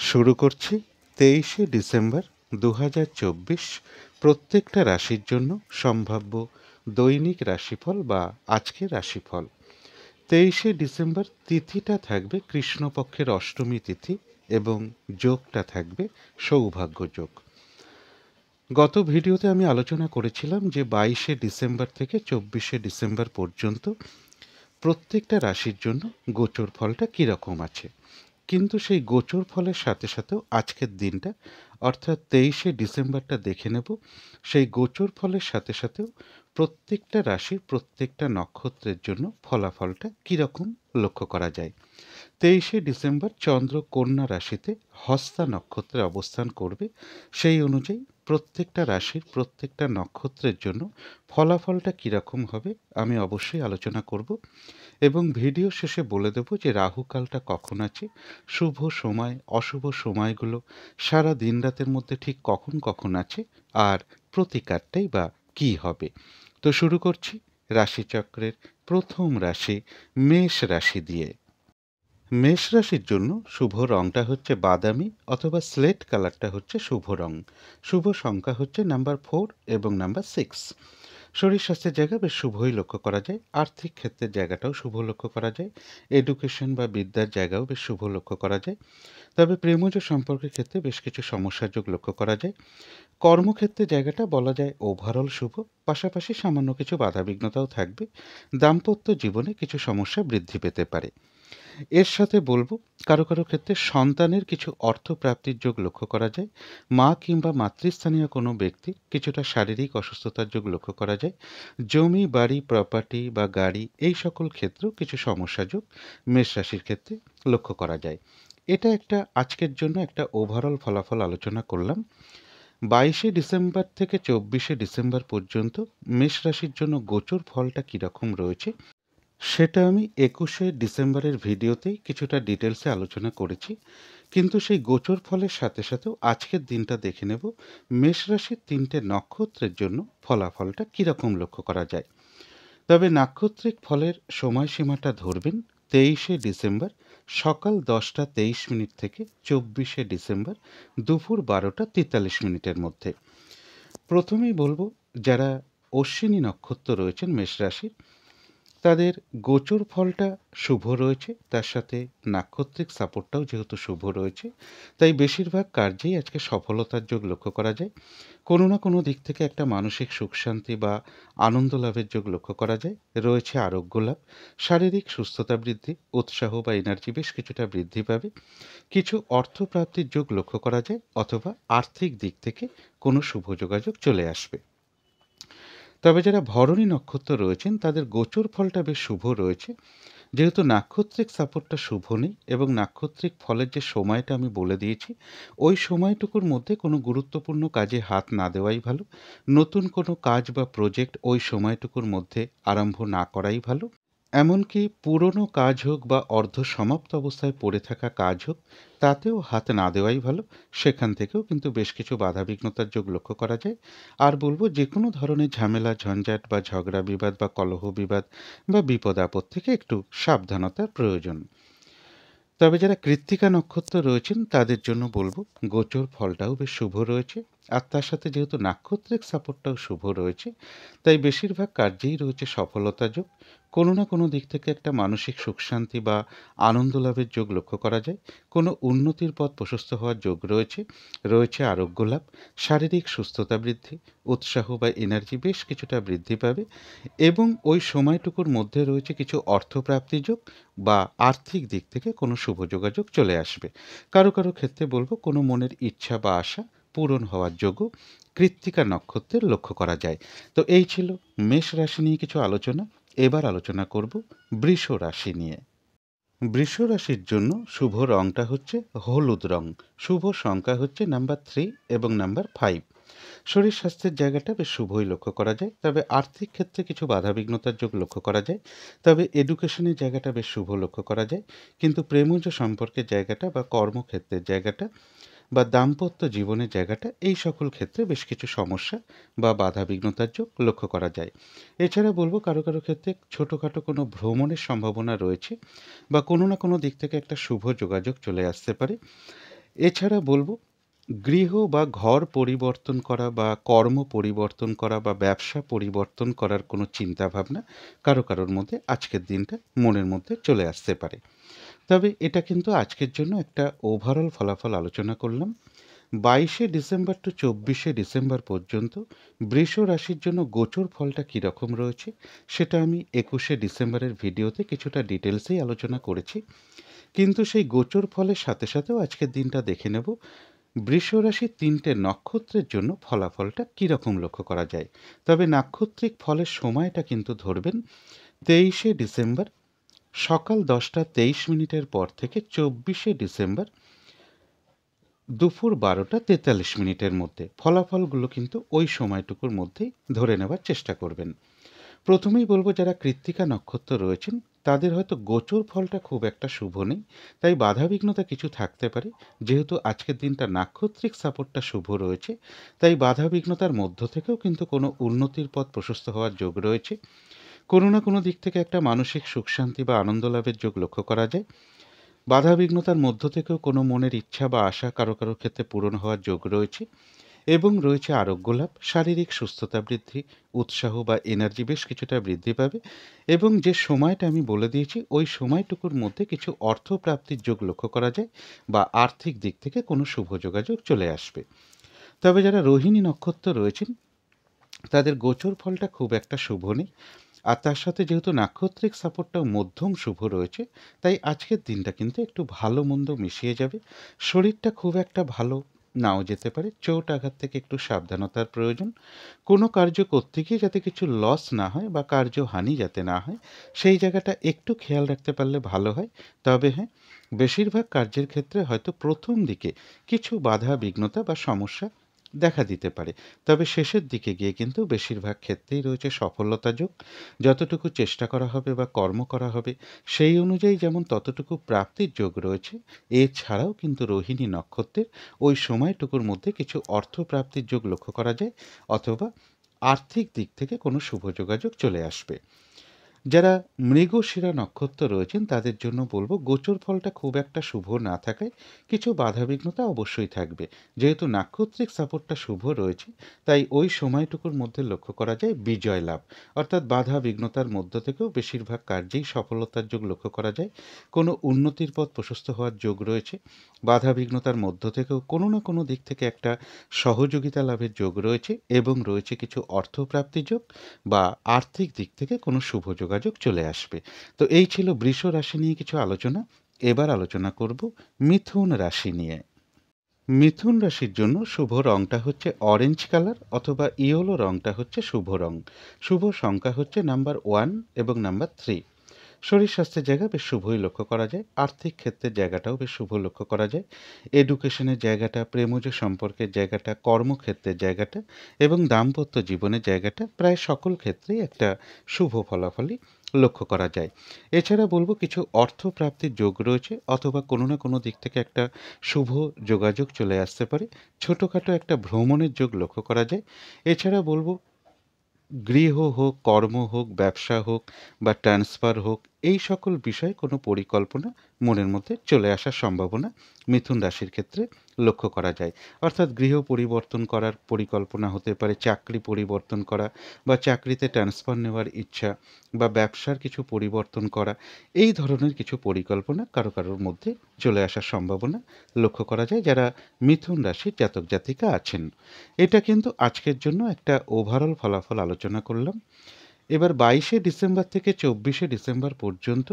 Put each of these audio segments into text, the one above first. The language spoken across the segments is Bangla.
শুরু করছি 23শে ডিসেম্বর 2024। প্রত্যেকটা রাশির জন্য সম্ভাব্য দৈনিক রাশিফল বা আজকের রাশিফল। 23শে ডিসেম্বর তিথিটা থাকবে কৃষ্ণপক্ষের অষ্টমী তিথি এবং যোগটা থাকবে সৌভাগ্য যোগ। গত ভিডিওতে আমি আলোচনা করেছিলাম যে 22শে ডিসেম্বর থেকে 24শে ডিসেম্বর পর্যন্ত প্রত্যেকটা রাশির জন্য গোচর ফলটা কীরকম আছে, কিন্তু সেই গোচর ফলের সাথে সাথেও আজকের দিনটা অর্থাৎ 23শে ডিসেম্বরটা দেখে নেব। সেই গোচর ফলের সাথে সাথেও প্রত্যেকটা রাশির প্রত্যেকটা নক্ষত্রের জন্য ফলাফলটা কীরকম লক্ষ্য করা যায়। 23শে ডিসেম্বর চন্দ্র কন্যা রাশিতে হস্তা নক্ষত্রে অবস্থান করবে। সেই অনুযায়ী প্রত্যেকটা রাশির প্রত্যেকটা নক্ষত্রের জন্য ফলাফলটা কীরকম হবে আমি অবশ্যই আলোচনা করব এবং ভিডিও শেষে বলে দেব যে রাহুকালটা কখন আছে, শুভ সময় অশুভ সময়গুলো সারা দিন রাতের মধ্যে ঠিক কখন কখন আছে, আর প্রতিকারটাই বা কী হবে। তো শুরু করছি রাশিচক্রের প্রথম রাশি মেষ রাশি দিয়ে। মেষ রাশির জন্য শুভ রংটা হচ্ছে বাদামি অথবা স্লেট কালারটা হচ্ছে শুভ রং। শুভ সংখ্যা হচ্ছে নাম্বার 4 এবং নাম্বার 6। শরীর স্বাস্থ্যের জায়গা বেশ শুভই লক্ষ্য করা যায়, আর্থিক ক্ষেত্রের জায়গাটাও শুভ লক্ষ্য করা যায়, এডুকেশন বা বিদ্যার জায়গাও বেশ শুভ লক্ষ্য করা যায়। তবে প্রেমজ সম্পর্কের ক্ষেত্রে বেশ কিছু সমস্যার যোগ লক্ষ্য করা যায়। কর্মক্ষেত্রে জায়গাটা বলা যায় ওভারঅল শুভ, পাশাপাশি সামান্য কিছু বাধাবিঘ্নতাও থাকবে। দাম্পত্য জীবনে কিছু সমস্যা বৃদ্ধি পেতে পারে। এর সাথে বলব কারো কারো ক্ষেত্রে সন্তানের কিছু অর্থপ্রাপ্তির যোগ লক্ষ্য করা যায়। মা কিংবা মাতৃস্থানীয় কোনো ব্যক্তির কিছুটা শারীরিক অসুস্থতার যোগ লক্ষ্য করা যায়। জমি বাড়ি প্রপার্টি বা গাড়ি এই সকল ক্ষেত্রেও কিছু সমস্যা যোগ মেষ রাশির ক্ষেত্রে লক্ষ্য করা যায়। এটা একটা আজকের জন্য একটা ওভারঅল ফলাফল আলোচনা করলাম। 22শে ডিসেম্বর থেকে 24শে ডিসেম্বর পর্যন্ত মেষ রাশির জন্য গোচর ফলটা কীরকম রয়েছে সেটা আমি 21শে ডিসেম্বরের ভিডিওতেই কিছুটা ডিটেলসে আলোচনা করেছি, কিন্তু সেই গোচর ফলের সাথে সাথেও আজকের দিনটা দেখে নেব মেষ রাশির 3টে নক্ষত্রের জন্য ফলাফলটা কীরকম লক্ষ্য করা যায়। তবে নাক্ষত্রিক ফলের সময়সীমাটা ধরবেন 23শে ডিসেম্বর সকাল 10টা 23 মিনিট থেকে 24শে ডিসেম্বর দুপুর 12টা 43 মিনিটের মধ্যে। প্রথমেই বলবো যারা অশ্বিনী নক্ষত্র রয়েছেন মেষ রাশির, তাদের গোচর ফলটা শুভ রয়েছে, তার সাথে নাক্ষত্রিক সাপোর্টটাও যেহেতু শুভ রয়েছে, তাই বেশিরভাগ কার্যেই আজকে সফলতার যোগ লক্ষ্য করা যায়। কোনো না কোনো দিক থেকে একটা মানসিক সুখ শান্তি বা আনন্দ লাভের যোগ লক্ষ্য করা যায়। রয়েছে আরোগ্য লাভ, শারীরিক সুস্থতা বৃদ্ধি, উৎসাহ বা এনার্জি বেশ কিছুটা বৃদ্ধি পাবে। কিছু অর্থপ্রাপ্তির যোগ লক্ষ্য করা যায়, অথবা আর্থিক দিক থেকে কোনো শুভ যোগাযোগ চলে আসবে। তবে যারা ভরণী নক্ষত্র রয়েছেন তাদের গোচর ফলটা বেশ শুভ রয়েছে, যেহেতু নাক্ষত্রিক সাপোর্টটা শুভ নেই এবং নাক্ষত্রিক ফলের যে সময়টা আমি বলে দিয়েছি ওই সময়টুকুর মধ্যে কোনো গুরুত্বপূর্ণ কাজে হাত না দেওয়াই ভালো। নতুন কোনো কাজ বা প্রজেক্ট ওই সময়টুকুর মধ্যে আরম্ভ না করাই ভালো। এমনকি পুরনো কাজ হোক বা অর্ধ সমাপ্ত অবস্থায় পড়ে থাকা কাজ হোক, তাতেও হাত না দেওয়াই ভালো। সেখান থেকেও কিন্তু বেশ কিছু বাধাবিঘ্নতার যোগ লক্ষ্য করা যায়। আর বলবো যে কোনো ধরনের ঝামেলা ঝঞ্ঝাট বা ঝগড়া বিবাদ বা কলহ বিবাদ বা বিপদ আপদ থেকে একটু সাবধানতার প্রয়োজন। তবে যারা কৃত্তিকা নক্ষত্র রয়েছেন তাদের জন্য বলবো গোচর ফলটাও বেশ শুভ রয়েছে, আর তার সাথে যেহেতু নাক্ষত্রিক সাপোর্টটাও শুভ রয়েছে, তাই বেশিরভাগ কার্যেই রয়েছে সফলতা যোগ। কোনো না কোনো দিক থেকে একটা মানসিক সুখ শান্তি বা আনন্দ লাভের যোগ লক্ষ্য করা যায়। কোনো উন্নতির পথ প্রশস্ত হওয়ার যোগ রয়েছে। রয়েছে আরোগ্য লাভ, শারীরিক সুস্থতা বৃদ্ধি, উৎসাহ বা এনার্জি বেশ কিছুটা বৃদ্ধি পাবে এবং ওই সময়টুকুর মধ্যে রয়েছে কিছু অর্থপ্রাপ্তি যোগ বা আর্থিক দিক থেকে কোনো শুভ যোগাযোগ চলে আসবে। কারো কারো ক্ষেত্রে বলবো কোনো মনের ইচ্ছা বা আশা পূরণ হওয়ার যোগও কৃত্তিকা নক্ষত্রের লক্ষ্য করা যায়। তো এই ছিল মেষ রাশি নিয়ে কিছু আলোচনা। এবার আলোচনা করব বৃষ রাশি নিয়ে। বৃষ রাশির জন্য শুভ রংটা হচ্ছে হলুদ রং। শুভ সংখ্যা হচ্ছে নাম্বার 3 এবং নাম্বার 5। শরীর স্বাস্থ্যের জায়গাটা বেশ শুভই লক্ষ্য করা যায়, তবে আর্থিক ক্ষেত্রে কিছু বাধাবিঘ্নতার যোগ লক্ষ্য করা যায়। তবে এডুকেশনের জায়গাটা বেশ শুভ লক্ষ্য করা যায়, কিন্তু প্রেমজ সম্পর্কের জায়গাটা বা কর্মক্ষেত্রের জায়গাটা বা দাম্পত্য জীবনের জায়গাটা এই সকল ক্ষেত্রে বেশ কিছু সমস্যা বা বাধাবিঘ্নতার যোগ লক্ষ্য করা যায়। এছাড়া বলবো কারো কারো ক্ষেত্রে ছোটোখাটো কোনো ভ্রমণের সম্ভাবনা রয়েছে বা কোনো না কোনো দিক থেকে একটা শুভ যোগাযোগ চলে আসতে পারে। এছাড়া বলবো, গৃহ বা ঘর পরিবর্তন করা বা কর্ম পরিবর্তন করা বা ব্যবসা পরিবর্তন করার কোনো চিন্তাভাবনা কারোর মধ্যে আজকের দিনটা মনের মধ্যে চলে আসতে পারে। তবে এটা কিন্তু আজকের জন্য একটা ওভারঅল ফলাফল আলোচনা করলাম। 22শে ডিসেম্বর টু 24শে ডিসেম্বর পর্যন্ত বৃষ রাশির জন্য গোচর ফলটা কীরকম রয়েছে সেটা আমি 21শে ডিসেম্বরের ভিডিওতে কিছুটা ডিটেলসেই আলোচনা করেছি। কিন্তু সেই গোচর ফলের সাথে সাথেও আজকের দিনটা দেখে নেব বৃষ রাশির 3টে নক্ষত্রের জন্য ফলাফলটা কীরকম লক্ষ্য করা যায়। তবে নাক্ষত্রিক ফলের সময়টা কিন্তু ধরবেন 23শে ডিসেম্বর সকাল 10টা 23 মিনিটের পর থেকে 24শে ডিসেম্বর দুপুর 12টা 43 মিনিটের মধ্যে। ফলাফলগুলো কিন্তু ওই সময়টুকুর মধ্যেই ধরে নেওয়ার চেষ্টা করবেন। প্রথমেই বলবো, যারা কৃত্তিকা নক্ষত্র রয়েছেন তাদের হয়তো গোচর ফলটা খুব একটা শুভ নেই, তাই বাধাবিঘ্নতা কিছু থাকতে পারে। যেহেতু আজকের দিনটা নাক্ষত্রিক সাপোর্টটা শুভ রয়েছে, তাই বাধাবিঘ্নতার মধ্য থেকেও কিন্তু কোনো উন্নতির পথ প্রশস্ত হওয়ার যোগ রয়েছে। কোনো না কোনো দিক থেকে একটা মানসিক সুখ শান্তি বা আনন্দ লাভের যোগ লক্ষ্য করা যায়। বাধাবিঘ্নতার মধ্য থেকেও কোনো মনের ইচ্ছা বা আশা কারো ক্ষেত্রে পূরণ হওয়ার যোগ রয়েছে এবং রয়েছে আরোগ্য লাভ, শারীরিক সুস্থতা বৃদ্ধি, উৎসাহ বা এনার্জি বেশ কিছুটা বৃদ্ধি পাবে এবং যে সময়টা আমি বলে দিয়েছি ওই সময়টুকুর মধ্যে কিছু অর্থ প্রাপ্তির যোগ লক্ষ্য করা যায় বা আর্থিক দিক থেকে কোনো শুভ যোগাযোগ চলে আসবে। তবে যারা রোহিণী নক্ষত্র রয়েছেন তাদের গোচর ফলটা খুব একটা শুভ নেই, আর তার সাথে যেহেতু নাক্ষত্রিক সাপোর্টটাও মধ্যম শুভ রয়েছে, তাই আজকের দিনটা কিন্তু একটু ভালো মন্দ মিশিয়ে যাবে। শরীরটা খুব একটা ভালো নাও যেতে পারে, চোট আঘাত থেকে একটু সাবধানতার প্রয়োজন। কোনো কার্য করতে গিয়ে যাতে কিছু লস না হয় বা কার্যহানি যাতে না হয় সেই জায়গাটা একটু খেয়াল রাখতে পারলে ভালো হয়। তবে হ্যাঁ, বেশিরভাগ কার্যের ক্ষেত্রে হয়তো প্রথম দিকে কিছু বাধা বিঘ্নতা বা সমস্যা দেখা দিতে পারে, তবে শেষের দিকে গিয়ে কিন্তু বেশিরভাগ ক্ষেত্রেই রয়েছে সফলতা যোগ। যতটুকু চেষ্টা করা হবে বা কর্ম করা হবে সেই অনুযায়ী যেমন ততটুকু প্রাপ্তির যোগ রয়েছে, এছাড়াও কিন্তু রোহিণী নক্ষত্রের ওই সময়টুকুর মধ্যে কিছু অর্থ প্রাপ্তির যোগ লক্ষ্য করা যায়, অথবা আর্থিক দিক থেকে কোনো শুভ যোগাযোগ চলে আসবে। যারা মৃগশিরা নক্ষত্র রয়েছেন তাদের জন্য বলবো, গোচর ফলটা খুব একটা শুভ না থাকায় কিছু বাধাবিঘ্নতা অবশ্যই থাকবে। যেহেতু নাক্ষত্রিক সাপোর্টটা শুভ রয়েছে, তাই ওই সময়টুকুর মধ্যে লক্ষ্য করা যায় বিজয় লাভ, অর্থাৎ বাধা বিঘ্নতার মধ্য থেকেও বেশিরভাগ কার্যেই সফলতার যোগ লক্ষ্য করা যায়। কোনো উন্নতির পথ প্রশস্ত হওয়ার যোগ রয়েছে। বাধা বিঘ্নতার মধ্য থেকেও কোনো না কোনো দিক থেকে একটা সহযোগিতা লাভের যোগ রয়েছে এবং রয়েছে কিছু অর্থপ্রাপ্তি যোগ বা আর্থিক দিক থেকে কোনো শুভ যোগাযোগ চলে আসবে। তো এই ছিল বৃষ রাশি নিয়ে কিছু আলোচনা। এবার আলোচনা করব মিথুন রাশি নিয়ে। মিথুন রাশির জন্য শুভ রংটা হচ্ছে অরেঞ্জ কালার অথবা ইয়েলো রংটা হচ্ছে শুভ রং। শুভ সংখ্যা হচ্ছে নাম্বার 1 এবং নাম্বার 3। শরীর স্বাস্থ্যের জায়গা বেশ শুভই লক্ষ্য করা যায়, আর্থিক ক্ষেত্রের জায়গাটাও বেশ শুভ লক্ষ্য করা যায়, এডুকেশনের জায়গাটা, প্রেমজ সম্পর্কের জায়গাটা, কর্মক্ষেত্রের জায়গাটা এবং দাম্পত্য জীবনের জায়গাটা প্রায় সকল ক্ষেত্রেই একটা শুভ ফলাফলই লক্ষ্য করা যায়। এছাড়া বলবো, কিছু অর্থ প্রাপ্তির যোগ রয়েছে অথবা কোনো না কোনো দিক থেকে একটা শুভ যোগাযোগ চলে আসতে পারে। ছোটোখাটো একটা ভ্রমণের যোগ লক্ষ্য করা যায়। এছাড়া বলবো, গৃহ হোক, কর্ম হোক, ব্যবসা হোক বা ট্রান্সফার হোক, এই সকল বিষয়ে কোনো পরিকল্পনা মনের মধ্যে চলে আসার সম্ভাবনা মিথুন রাশির ক্ষেত্রে লক্ষ্য করা যায়। অর্থাৎ গৃহ পরিবর্তন করার পরিকল্পনা হতে পারে, চাকরি পরিবর্তন করা বা চাকরিতে ট্রান্সফার নেওয়ার ইচ্ছা বা ব্যবসার কিছু পরিবর্তন করা, এই ধরনের কিছু পরিকল্পনা কারোর মধ্যে চলে আসার সম্ভাবনা লক্ষ্য করা যায় যারা মিথুন রাশির জাতক জাতিকা আছেন। এটা কিন্তু আজকের জন্য একটা ওভারঅল ফলাফল আলোচনা করলাম। এবার 22শে ডিসেম্বর থেকে 24শে ডিসেম্বর পর্যন্ত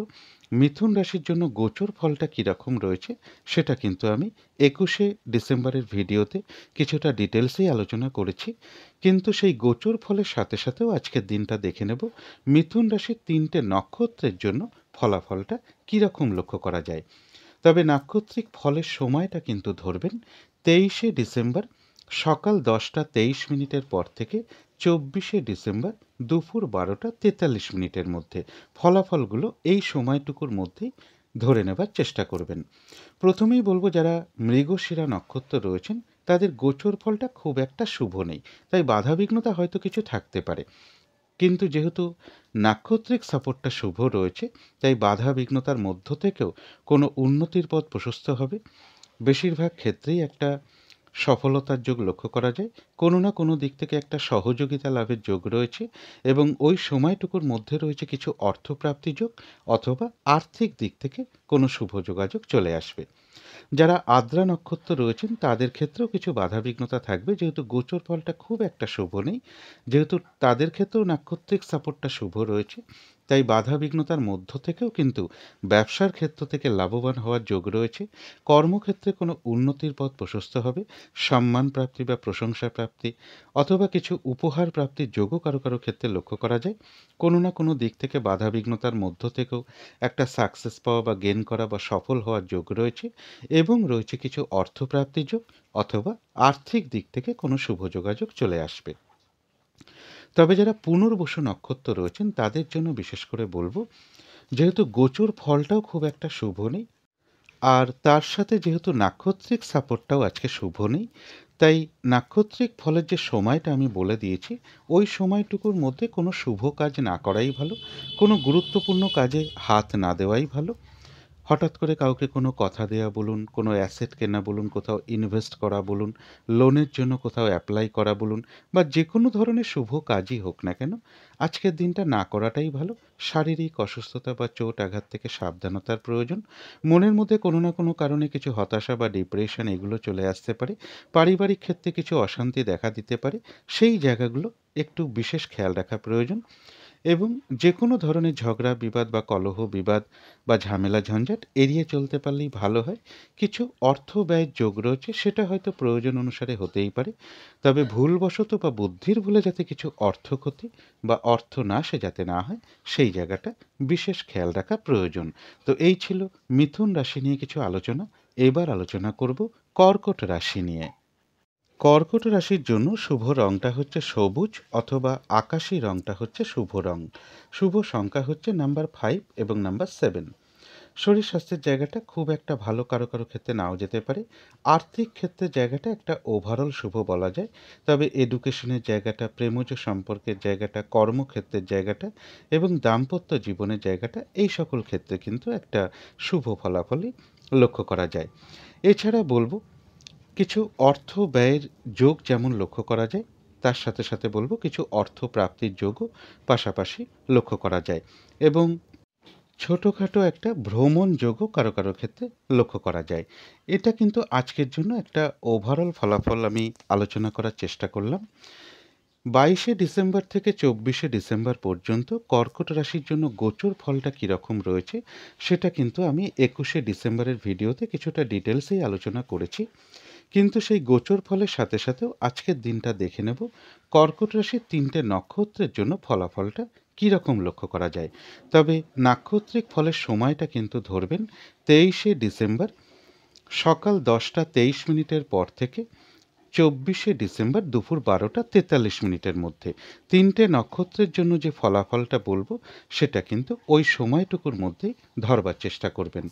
মিথুন রাশির জন্য গোচর ফলটা কীরকম রয়েছে সেটা কিন্তু আমি 21শে ডিসেম্বরের ভিডিওতে কিছুটা ডিটেলসেই আলোচনা করেছি। কিন্তু সেই গোচর ফলের সাথে সাথেও আজকের দিনটা দেখে নেব মিথুন রাশির 3টে নক্ষত্রের জন্য ফলাফলটা কীরকম লক্ষ্য করা যায়। তবে নাক্ষত্রিক ফলের সময়টা কিন্তু ধরবেন 23শে ডিসেম্বর সকাল 10টা 23 মিনিটের পর থেকে 24শে ডিসেম্বর দুপুর 12টা 43 মিনিটের মধ্যে। ফলাফলগুলো এই সময়টুকুর মধ্যেই ধরে নেবার চেষ্টা করবেন। প্রথমেই বলবো, যারা মৃগশিরা নক্ষত্র রয়েছেন তাদের গোচর ফলটা খুব একটা শুভ নেই, তাই বাধাবিঘ্নতা হয়তো কিছু থাকতে পারে। কিন্তু যেহেতু নাক্ষত্রিক সাপোর্টটা শুভ রয়েছে, তাই বাধা বিঘ্নতার মধ্য থেকেও কোনো উন্নতির পথ প্রশস্ত হবে। বেশিরভাগ ক্ষেত্রেই একটা সফলতার যোগ লক্ষ্য করা যায়। কোনো না কোনো দিক থেকে একটা সহযোগিতা লাভের যোগ রয়েছে এবং ওই সময়টুকুর মধ্যে রয়েছে কিছু অর্থপ্রাপ্তি যোগ অথবা আর্থিক দিক থেকে কোনো শুভ যোগাযোগ চলে আসবে। যারা আদ্রা নক্ষত্র রয়েছেন তাদের ক্ষেত্রেও কিছু বাধাবিঘ্নতা থাকবে, যেহেতু গোচর ফলটা খুব একটা শুভ নেই, যেহেতু তাদের ক্ষেত্রেও নাক্ষত্রিক সাপোর্টটা শুভ রয়েছে, তাই বাধাবিঘ্নতার মধ্য থেকেও কিন্তু ব্যবসার ক্ষেত্র থেকে লাভবান হওয়ার যোগ রয়েছে। কর্মক্ষেত্রে কোনো উন্নতির পথ প্রশস্ত হবে, সম্মান প্রাপ্তি বা প্রশংসা প্রাপ্তি অথবা কিছু উপহার প্রাপ্তির যোগও কারো কারো ক্ষেত্রে লক্ষ্য করা যায়। কোনো না কোনো দিক থেকে বাধাবিঘ্নতার মধ্য থেকেও একটা সাকসেস পাওয়া বা গেন করা বা সফল হওয়ার যোগ রয়েছে এবং রয়েছে কিছু অর্থপ্রাপ্তি যোগ অথবা আর্থিক দিক থেকে কোনো শুভ যোগাযোগ চলে আসবে। তবে যারা পুনর্বসু নক্ষত্র রয়েছেন তাদের জন্য বিশেষ করে বলবো, যেহেতু গোচর ফলটাও খুব একটা শুভ নেই আর তার সাথে যেহেতু নাক্ষত্রিক সাপোর্টটাও আজকে শুভ নেই, তাই নাক্ষত্রিক ফলের যে সময়টা আমি বলে দিয়েছি ওই সময়টুকুর মধ্যে কোনো শুভ কাজ না করাই ভালো, কোনো গুরুত্বপূর্ণ কাজে হাত না দেওয়াই ভালো। হঠাৎ করে কাউকে কোনো কথা দেয়া বলুন, কোনো অ্যাসেট কেনা বলুন, কোথাও ইনভেস্ট করা বলুন, লোনের জন্য কোথাও অ্যাপ্লাই করা বলুন বা যে কোনো ধরনের শুভ কাজই হোক না কেন, আজকের দিনটা না করাটাই ভালো। শারীরিক অসুস্থতা বা চোট আঘাত থেকে সাবধানতার প্রয়োজন। মনের মধ্যে কোনো না কোনো কারণে কিছু হতাশা বা ডিপ্রেশন এগুলো চলে আসতে পারে। পারিবারিক ক্ষেত্রে কিছু অশান্তি দেখা দিতে পারে। সেই জায়গাগুলো একটু বিশেষ খেয়াল রাখা প্রয়োজন এবং যে কোনো ধরনের ঝগড়া বিবাদ বা কলহ বিবাদ বা ঝামেলা ঝঞ্ঝাট এড়িয়ে চলতে পারলেই ভালো হয়। কিছু অর্থ ব্যয়ের যোগ রয়েছে, সেটা হয়তো প্রয়োজন অনুসারে হতেই পারে, তবে ভুলবশত বা বুদ্ধির ভুলে যাতে কিছু অর্থ ক্ষতি বা অর্থ নাশে যাতে না হয় সেই জায়গাটা বিশেষ খেয়াল রাখা প্রয়োজন। তো এই ছিল মিথুন রাশি নিয়ে কিছু আলোচনা। এবার আলোচনা করব কর্কট রাশি নিয়ে। কর্কট রাশির জন্য শুভ রংটা হচ্ছে সবুজ অথবা আকাশি রংটা হচ্ছে শুভ রং। শুভ সংখ্যা হচ্ছে নাম্বার 5 এবং নাম্বার 7। শরীর স্বাস্থ্যের জায়গাটা খুব একটা ভালো কারো কারো ক্ষেত্রে নাও যেতে পারে। আর্থিক ক্ষেত্রের জায়গাটা একটা ওভারঅল শুভ বলা যায়। তবে এডুকেশনের জায়গাটা, প্রেমজ সম্পর্কের জায়গাটা, কর্মক্ষেত্রের জায়গাটা এবং দাম্পত্য জীবনের জায়গাটা এই সকল ক্ষেত্রে কিন্তু একটা শুভ ফলাফলই লক্ষ্য করা যায়। এছাড়া বলবো কিছু অর্থ ব্যয়ের যোগ যেমন লক্ষ্য করা যায়, তার সাথে সাথে বলব কিছু অর্থ প্রাপ্তির যোগও পাশাপাশি লক্ষ্য করা যায় এবং ছোটোখাটো একটা ভ্রমণ যোগও কারো কারো ক্ষেত্রে লক্ষ্য করা যায়। এটা কিন্তু আজকের জন্য একটা ওভারঅল ফলাফল আমি আলোচনা করার চেষ্টা করলাম। 22শে ডিসেম্বর থেকে 24শে ডিসেম্বর পর্যন্ত কর্কট রাশির জন্য গোচর ফলটা কীরকম রয়েছে সেটা কিন্তু আমি 21শে ডিসেম্বরের ভিডিওতে কিছুটা ডিটেলসেই আলোচনা করেছি। কিন্তু সেই গোচর ফলের সাথে সাথেও আজকের দিনটা দেখে নেব কর্কট রাশির 3টে নক্ষত্রের জন্য ফলাফলটা কীরকম লক্ষ্য করা যায়। তবে নাক্ষত্রিক ফলের সময়টা কিন্তু ধরবেন 23শে ডিসেম্বর সকাল 10টা 23 মিনিটের পর থেকে 24শে ডিসেম্বর দুপুর 12টা 43 মিনিটের মধ্যে 3টে নক্ষত্রের জন্য যে ফলাফলটা বলবো সেটা কিন্তু ওই সময়টুকুর মধ্যেই ধরবার চেষ্টা করবেন।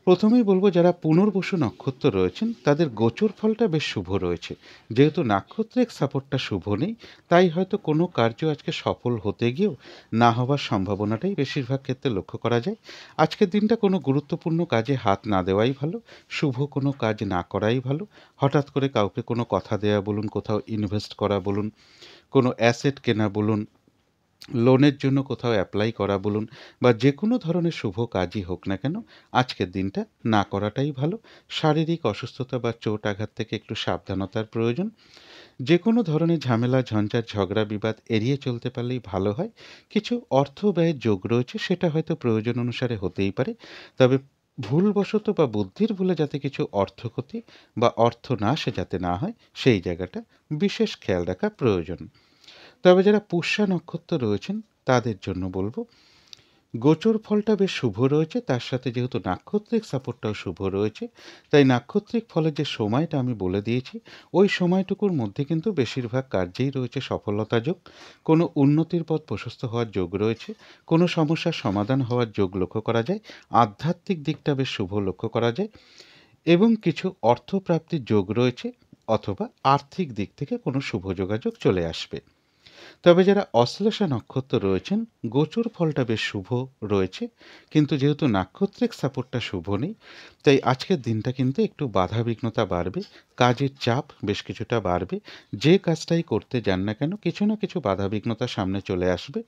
প্রথমেই বলবো যারা পুনর্বসু নক্ষত্র রয়েছেন তাদের গোচর ফলটা বেশ শুভ রয়েছে। যেহেতু নাক্ষত্রিক সাপোর্টটা শুভ নেই, তাই হয়তো কোনো কার্য আজকে সফল হতে গিয়েও না হওয়ার সম্ভাবনাটাই বেশিরভাগ ক্ষেত্রে লক্ষ্য করা যায়। আজকের দিনটা কোনো গুরুত্বপূর্ণ কাজে হাত না দেওয়াই ভালো, শুভ কোনো কাজ না করাই ভালো। হঠাৎ করে কাউকে কোনো কথা দেয়া বলুন, কোথাও ইনভেস্ট করা বলুন, কোনো অ্যাসেট কেনা বলুন, লোনের জন্য কোথাও অ্যাপ্লাই করা বলুন বা যে কোনো ধরনের শুভ কাজই হোক না কেন আজকের দিনটা না করাটাই ভালো। শারীরিক অসুস্থতা বা চোট আঘাত থেকে একটু সাবধানতার প্রয়োজন। যে কোনো ধরনের ঝামেলা ঝঞ্ঝাট ঝগড়া বিবাদ এড়িয়ে চলতে পারলেই ভালো হয়। কিছু অর্থ ব্যয়ের যোগ রয়েছে, সেটা হয়তো প্রয়োজন অনুসারে হতেই পারে, তবে ভুলবশত বা বুদ্ধির ভুলে যাতে কিছু অর্থ ক্ষতি বা অর্থ নাশে যাতে না হয় সেই জায়গাটা বিশেষ খেয়াল রাখা প্রয়োজন। তবে যারা পুষ্যা নক্ষত্র রয়েছেন তাদের জন্য বলবো গোচর ফলটা বেশ শুভ রয়েছে, তার সাথে যেহেতু নাক্ষত্রিক সাপোর্টটাও শুভ রয়েছে, তাই নাক্ষত্রিক ফলের যে সময়টা আমি বলে দিয়েছি ওই সময়টুকুর মধ্যে কিন্তু বেশিরভাগ কার্যেই রয়েছে সফলতা যোগ। কোনো উন্নতির পথ প্রশস্ত হওয়ার যোগ রয়েছে, কোনো সমস্যার সমাধান হওয়ার যোগ লক্ষ্য করা যায়, আধ্যাত্মিক দিকটা বেশ শুভ লক্ষ্য করা যায় এবং কিছু অর্থপ্রাপ্তির যোগ রয়েছে অথবা আর্থিক দিক থেকে কোনো শুভ যোগাযোগ চলে আসবে। তবে যারা অশ্লেষা নক্ষত্র রয়েছেন, গোচর ফলটা বেশ শুভ রয়েছে, কিন্তু যেহেতু নাক্ষত্রিক সাপোর্টটা শুভ নেই, তাই আজকের দিনটা কিন্তু একটু বাধাবিঘ্নতা বাড়বে, কাজের চাপ বেশ কিছুটা বাড়বে। যে কাজটাই করতে যান না কেন, কিছু না কিছু বাধাবিঘ্নতা সামনে চলে আসবে।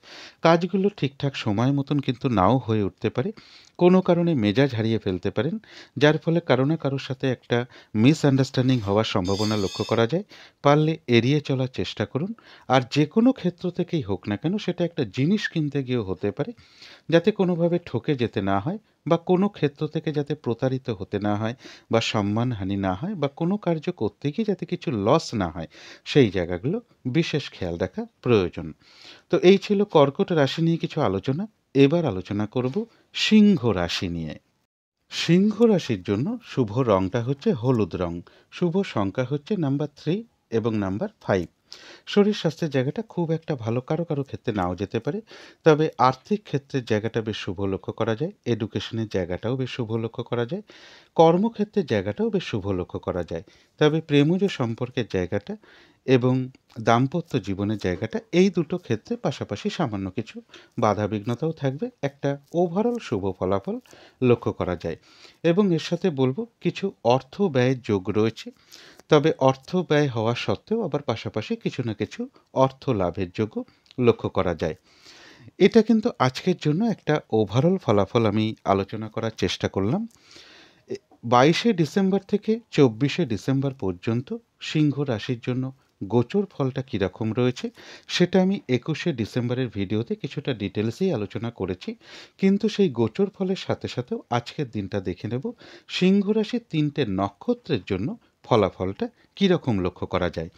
কাজগুলো ঠিকঠাক সময় মতন কিন্তু নাও হয়ে উঠতে পারে। কোনো কারণে মেজাজ হারিয়ে ফেলতে পারেন, যার ফলে কারো না কারোর সাথে একটা মিসআন্ডারস্ট্যান্ডিং হওয়ার সম্ভাবনা লক্ষ্য করা যায়। পারলে এড়িয়ে চলার চেষ্টা করুন। আর যে কোনো ক্ষেত্র থেকেই হোক না কেন, সেটা একটা জিনিস কিনতে গিয়েও হতে পারে, যাতে কোনোভাবে ঠকে যেতে না হয়, বা কোনো ক্ষেত্র থেকে যাতে প্রতারিত হতে না হয়, বা সম্মানহানি না হয়, বা কোনো কার্য করতে গিয়ে যাতে কিছু লস না হয়, সেই জায়গাগুলো বিশেষ খেয়াল রাখা প্রয়োজন। তো এই ছিল কর্কট রাশি নিয়ে কিছু আলোচনা। এবার আলোচনা করব সিংহ রাশি নিয়ে। সিংহ রাশির জন্য শুভ রংটা হচ্ছে হলুদ রং। শুভ সংখ্যা হচ্ছে নাম্বার 3 এবং নাম্বার 5। শরীর স্বাস্থ্যের জায়গাটা খুব একটা ভালো, কারো কারো ক্ষেত্রে নাও যেতে পারে। তবে আর্থিক ক্ষেত্রের জায়গাটা বেশ শুভ লক্ষ্য করা যায়। এডুকেশনের জায়গাটাও বেশ শুভ লক্ষ্য করা যায়। কর্মক্ষেত্রের জায়গাটাও বেশ শুভ লক্ষ্য করা যায়। তবে প্রেমজ সম্পর্কের জায়গাটা এবং দাম্পত্য জীবনের জায়গাটা, এই দুটো ক্ষেত্রে পাশাপাশি সামান্য কিছু বাধাবিঘ্নতাও থাকবে। একটা ওভারঅল শুভ ফলাফল লক্ষ্য করা যায়। এবং এর সাথে বলব, কিছু অর্থ ব্যয়ের যোগ রয়েছে। তবে অর্থ ব্যয় হওয়া সত্ত্বেও আবার পাশাপাশি কিছু না কিছু অর্থ লাভের যোগও লক্ষ্য করা যায়। এটা কিন্তু আজকের জন্য একটা ওভারঅল ফলাফল আমি আলোচনা করার চেষ্টা করলাম। 22শে ডিসেম্বর থেকে 24শে ডিসেম্বর পর্যন্ত সিংহ রাশির জন্য গোচর ফলটা কীরকম রয়েছে, সেটা আমি 21শে ডিসেম্বরের ভিডিওতে কিছুটা ডিটেলসেই আলোচনা করেছি। কিন্তু সেই গোচর ফলের সাথে সাথেও আজকের দিনটা দেখে নেব সিংহ রাশির 3টে নক্ষত্রের জন্য ফলাফলটা কীরকম লক্ষ্য করা যায়।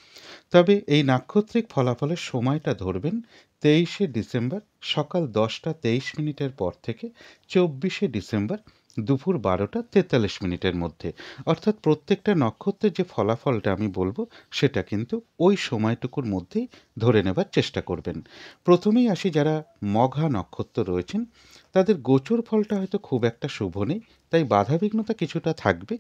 তবে এই নাক্ষত্রিক ফলাফলের সময়টা ধরবেন 23শে ডিসেম্বর সকাল 10টা 23 মিনিটের পর থেকে 24শে ডিসেম্বর দুপুর 12টা 43 মিনিটের মধ্যে। অর্থাৎ প্রত্যেকটা নক্ষত্রের যে ফলাফলটা আমি বলবো, সেটা কিন্তু ওই সময়টুকুর মধ্যেই ধরে নেবার চেষ্টা করবেন। প্রথমেই আসি, যারা মঘা নক্ষত্র রয়েছেন, তাদের গোচর ফলটা হয়তো খুব একটা শুভ নেই, তাই বাধাবিঘ্নতা কিছুটা থাকবে।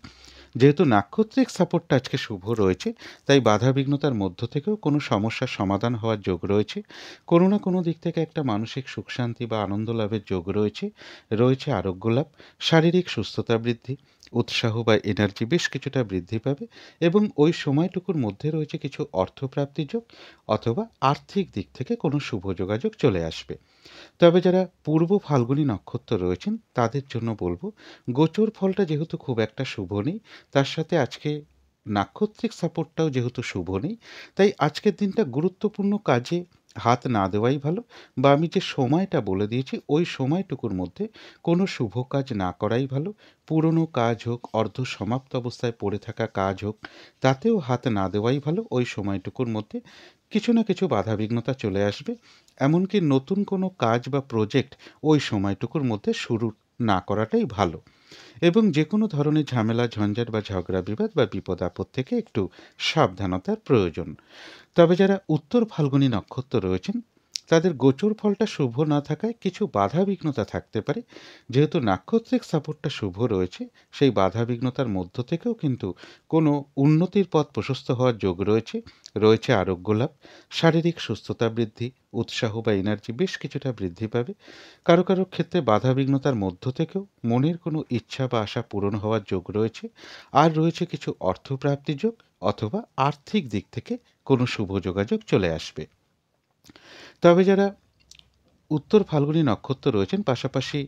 যেহেতু নাক্ষত্রিক সাপোর্টটা আজকে শুভ রয়েছে, তাই বাধাবিঘ্নতার মধ্য থেকেও কোনো সমস্যার সমাধান হওয়ার যোগ রয়েছে। কোনো না কোনো দিক থেকে একটা মানসিক সুখ শান্তি বা আনন্দ লাভের যোগ রয়েছে। রয়েছে আরোগ্য লাভ, শারীরিক সুস্থতা বৃদ্ধি, উৎসাহ বা এনার্জি বেশ কিছুটা বৃদ্ধি পাবে। এবং ওই সময়টুকুর মধ্যে রয়েছে কিছু অর্থপ্রাপ্তির যোগ, অথবা আর্থিক দিক থেকে কোনো শুভ যোগাযোগ চলে আসবে। তবে যারা পূর্ব ফাল্গুনী নক্ষত্র রয়েছেন, তাদের জন্য বলবো, গোচর ফলটা যেহেতু খুব একটা শুভ নেই, তার সাথে আজকে নাক্ষত্রিক সাপোর্টটাও যেহেতু শুভ নেই, তাই আজকের দিনটা গুরুত্বপূর্ণ কাজে হাত না দেওয়াই ভালো। বা আমি যে সময়টা বলে দিয়েছি, ওই সময়টুকুর মধ্যে কোনো শুভ কাজ না করাই ভালো। পুরনো কাজ হোক, অর্ধ সমাপ্ত অবস্থায় পড়ে থাকা কাজ হোক, তাতেও হাত না দেওয়াই ভালো। ওই সময়টুকুর মধ্যে কিছু না কিছু বাধাবিঘ্নতা চলে আসবে। এমনকি নতুন কোনো কাজ বা প্রজেক্ট ওই সময়টুকুর মধ্যে শুরু না করাটাই ভালো। এবং যে কোনো ধরনের ঝামেলা, ঝঞ্ঝাট বা ঝগড়া বিবাদ বা বিপদ আপদ থেকে একটু সাবধানতার প্রয়োজন। তবে যারা উত্তর ফাল্গুনী নক্ষত্র রয়েছেন, তাদের গোচর ফলটা শুভ না থাকায় কিছু বাধাবিঘ্নতা থাকতে পারে। যেহেতু নাক্ষত্রিক সাপোর্টটা শুভ রয়েছে, সেই বাধাবিঘ্নতার মধ্য থেকেও কিন্তু কোনো উন্নতির পথ প্রশস্ত হওয়ার যোগ রয়েছে। রয়েছে আরোগ্য লাভ, শারীরিক সুস্থতা বৃদ্ধি, উৎসাহ বা এনার্জি বেশ কিছুটা বৃদ্ধি পাবে। কারো কারো ক্ষেত্রে বাধাবিঘ্নতার মধ্য থেকেও মনের কোনো ইচ্ছা বা আশা পূরণ হওয়ার যোগ রয়েছে। আর রয়েছে কিছু অর্থপ্রাপ্তি যোগ, অথবা আর্থিক দিক থেকে কোনো শুভ যোগাযোগ চলে আসবে। তবে যারা উত্তর ফাল্গুনী নক্ষত্র রয়েছেন, পাশাপাশি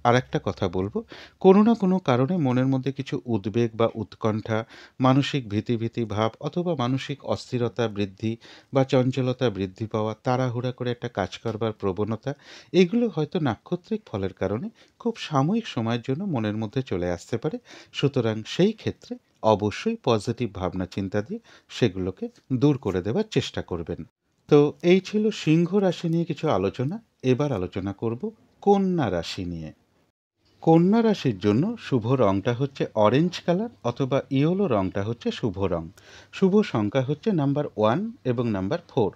আরেকটা কথা বলবো, কোনো না কোনো কারণে মনের মধ্যে কিছু উদ্বেগ বা উৎকণ্ঠা, মানসিক ভীতি ভাব, অথবা মানসিক অস্থিরতা বৃদ্ধি বা চঞ্চলতা বৃদ্ধি পাওয়া, তাড়াহুড়া করে একটা কাজ করবার প্রবণতা, এগুলো হয়তো নাক্ষত্রিক ফলের কারণে খুব সাময়িক সময়ের জন্য মনের মধ্যে চলে আসতে পারে। সুতরাং সেই ক্ষেত্রে অবশ্যই পজিটিভ ভাবনা চিন্তা দিয়ে সেগুলোকে দূর করে দেওয়ার চেষ্টা করবেন। তো এই ছিল সিংহ রাশি নিয়ে কিছু আলোচনা। এবার আলোচনা করব কন্যা রাশি নিয়ে। কন্যা রাশির জন্য শুভ রংটা হচ্ছে অরেঞ্জ কালার, অথবা ইয়েলো রংটা হচ্ছে শুভ রং। শুভ সংখ্যা হচ্ছে নাম্বার 1 এবং নাম্বার 4।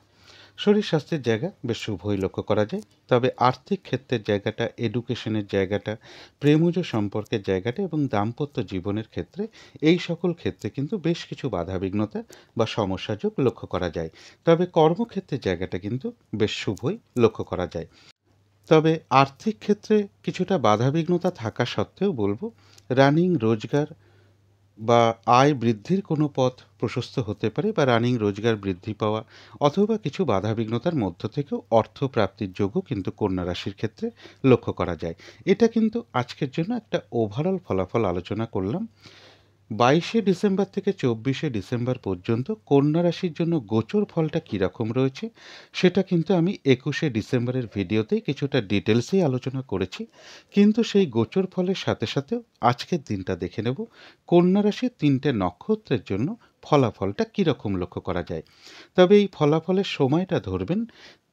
শরীর স্বাস্থ্যের জায়গা বেশ শুভই লক্ষ্য করা যায়, তবে আর্থিক ক্ষেত্রের জায়গাটা, এডুকেশনের জায়গাটা, প্রেমজ সম্পর্কের জায়গাটা এবং দাম্পত্য জীবনের ক্ষেত্রে এই সকল ক্ষেত্রে কিন্তু বেশ কিছু বাধাবিঘ্নতা বা সমস্যাযোগ লক্ষ্য করা যায়। তবে কর্মক্ষেত্রের জায়গাটা কিন্তু বেশ শুভই লক্ষ্য করা যায়। তবে আর্থিক ক্ষেত্রে কিছুটা বাধাবিঘ্নতা থাকা সত্ত্বেও বলব, রানিং রোজগার বা আয় বৃদ্ধির কোনো পথ প্রশস্ত হতে পারে, বা রানিং রোজগার বৃদ্ধি পাওয়া অথবা কিছু বাধাবিঘ্নতার মধ্য থেকেও অর্থ প্রাপ্তির যোগও কিন্তু কন্যা রাশির ক্ষেত্রে লক্ষ্য করা যায়। এটা কিন্তু আজকের জন্য একটা ওভারঅল ফলাফল আলোচনা করলাম। 22শে ডিসেম্বর থেকে 24শে ডিসেম্বর পর্যন্ত কন্যা রাশির জন্য গোচর ফলটা কীরকম রয়েছে সেটা কিন্তু আমি 21শে ডিসেম্বরের ভিডিওতেই কিছুটা ডিটেলসেই আলোচনা করেছি। কিন্তু সেই গোচর ফলের সাথে সাথেও আজকের দিনটা দেখে নেব কন্যা রাশির 3টে নক্ষত্রের জন্য ফলাফলটা কীরকম লক্ষ্য করা যায়। তবে এই ফলাফলের সময়টা ধরবেন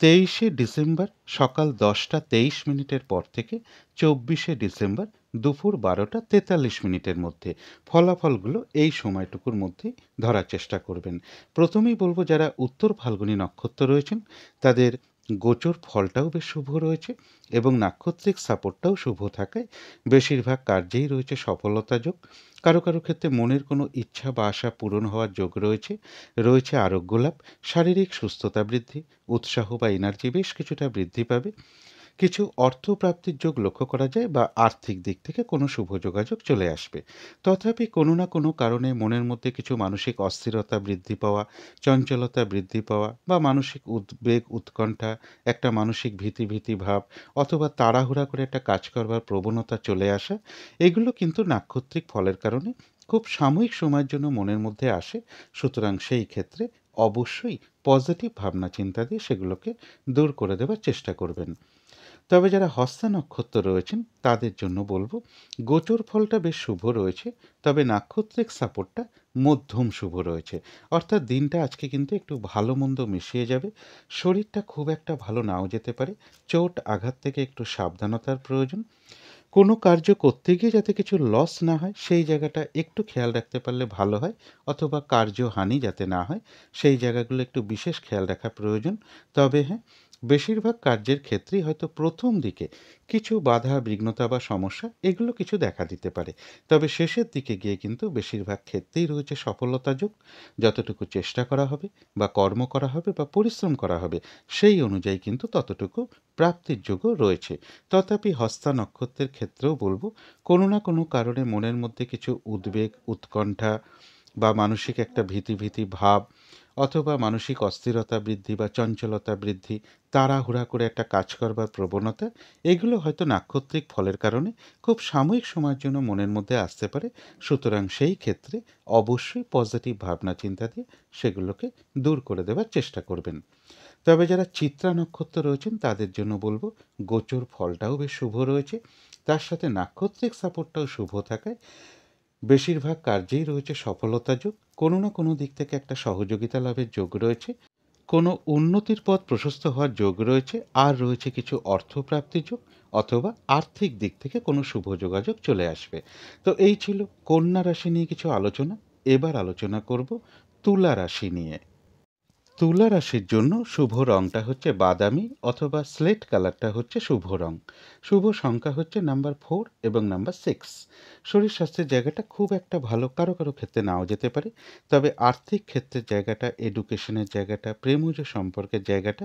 23শে ডিসেম্বর সকাল 10টা 23 মিনিটের পর থেকে 24শে ডিসেম্বর দুপুর 12টা 43 মিনিটের মধ্যে। ফলাফলগুলো এই সময়টুকুর মধ্যেই ধরার চেষ্টা করবেন। প্রথমেই বলব, যারা উত্তর ফাল্গুনী নক্ষত্র রয়েছেন তাদের গোচর ফলটাও বেশ শুভ রয়েছে এবং নাক্ষত্রিক সাপোর্টটাও শুভ থাকায় বেশিরভাগ কার্যেই রয়েছে সফলতা যোগ। কারো কারো ক্ষেত্রে মনের কোনো ইচ্ছা বা আশা পূরণ হওয়ার যোগ রয়েছে, রয়েছে আরোগ্য লাভ, শারীরিক সুস্থতা বৃদ্ধি, উৎসাহ বা এনার্জি বেশ কিছুটা বৃদ্ধি পাবে। কিছু অর্থ প্রাপ্তির যোগ লক্ষ্য করা যায় বা আর্থিক দিক থেকে কোনো শুভ যোগাযোগ চলে আসবে। তথাপি কোনো না কোনো কারণে মনের মধ্যে কিছু মানসিক অস্থিরতা বৃদ্ধি পাওয়া, চঞ্চলতা বৃদ্ধি পাওয়া বা মানসিক উদ্বেগ, উৎকণ্ঠা, একটা মানসিক ভীতি ভীতি ভাব অথবা তাড়াহুড়া করে একটা কাজ করবার প্রবণতা চলে আসা, এগুলো কিন্তু নাক্ষত্রিক ফলের কারণে খুব সাময়িক সময়ের জন্য মনের মধ্যে আসে। সুতরাং সেই ক্ষেত্রে অবশ্যই পজিটিভ ভাবনা চিন্তা দিয়ে সেগুলোকে দূর করে দেওয়ার চেষ্টা করবেন। তবে যারা হস্তা নক্ষত্র রয়েছেন তাদের জন্য বলবো, গোচর ফলটা বেশ শুভ রয়েছে, তবে নাক্ষত্রিক সাপোর্টটা মধ্যম শুভ রয়েছে। অর্থাৎ দিনটা আজকে কিন্তু একটু ভালো মন্দ মিশিয়ে যাবে। শরীরটা খুব একটা ভালো নাও যেতে পারে, চোট আঘাত থেকে একটু সাবধানতার প্রয়োজন। কোনো কার্য করতে গিয়ে যাতে কিছু লস না হয় সেই জায়গাটা একটু খেয়াল রাখতে পারলে ভালো হয়, অথবা কার্যহানি যাতে না হয় সেই জায়গাগুলো একটু বিশেষ খেয়াল রাখা প্রয়োজন। তবে হ্যাঁ, বেশিরভাগ কার্যের ক্ষেত্রেই হয়তো প্রথম দিকে কিছু বাধা বিঘ্নতা বা সমস্যা এগুলো কিছু দেখা দিতে পারে, তবে শেষের দিকে গিয়ে কিন্তু বেশিরভাগ ক্ষেত্রেই রয়েছে সফলতা যোগ। যতটুকু চেষ্টা করা হবে বা কর্ম করা হবে বা পরিশ্রম করা হবে সেই অনুযায়ী কিন্তু ততটুকু প্রাপ্তির যোগও রয়েছে। তথাপি হস্তা নক্ষত্রের ক্ষেত্রেও বলবো, কোনো না কোনো কারণে মনের মধ্যে কিছু উদ্বেগ, উৎকণ্ঠা বা মানসিক একটা ভীতি ভীতি ভাব অথবা মানসিক অস্থিরতা বৃদ্ধি বা চঞ্চলতা বৃদ্ধি, তাড়াহুড়া করে একটা কাজ করবার প্রবণতা, এগুলো হয়তো নাক্ষত্রিক ফলের কারণে খুব সাময়িক সময়ের জন্য মনের মধ্যে আসতে পারে। সুতরাং সেই ক্ষেত্রে অবশ্যই পজিটিভ ভাবনা চিন্তা দিয়ে সেগুলোকে দূর করে দেওয়ার চেষ্টা করবেন। তবে যারা চিত্রা নক্ষত্র রয়েছেন তাদের জন্য বলবো, গোচর ফলটাও বেশ শুভ রয়েছে, তার সাথে নাক্ষত্রিক সাপোর্টটাও শুভ থাকায় বেশিরভাগ কার্যেই রয়েছে সফলতা যোগ। কোনো না কোনো দিক থেকে একটা সহযোগিতা লাভের যোগ রয়েছে, কোনো উন্নতির পথ প্রশস্ত হওয়ার যোগ রয়েছে, আর রয়েছে কিছু অর্থপ্রাপ্তির যোগ অথবা আর্থিক দিক থেকে কোনো শুভ যোগাযোগ চলে আসবে। তো এই ছিল কন্যা রাশি নিয়ে কিছু আলোচনা। এবার আলোচনা করব তুলা রাশি নিয়ে। তুলা রাশির জন্য শুভ রংটা হচ্ছে বাদামি অথবা স্লেট কালারটা হচ্ছে শুভ রং। শুভ সংখ্যা হচ্ছে নাম্বার 4 এবং নাম্বার 6। শরীর স্বাস্থ্যের জায়গাটা খুব একটা ভালো, কারো কারো ক্ষেত্রে নাও যেতে পারে। তবে আর্থিক ক্ষেত্রের জায়গাটা, এডুকেশনের জায়গাটা, প্রেমজ সম্পর্কের জায়গাটা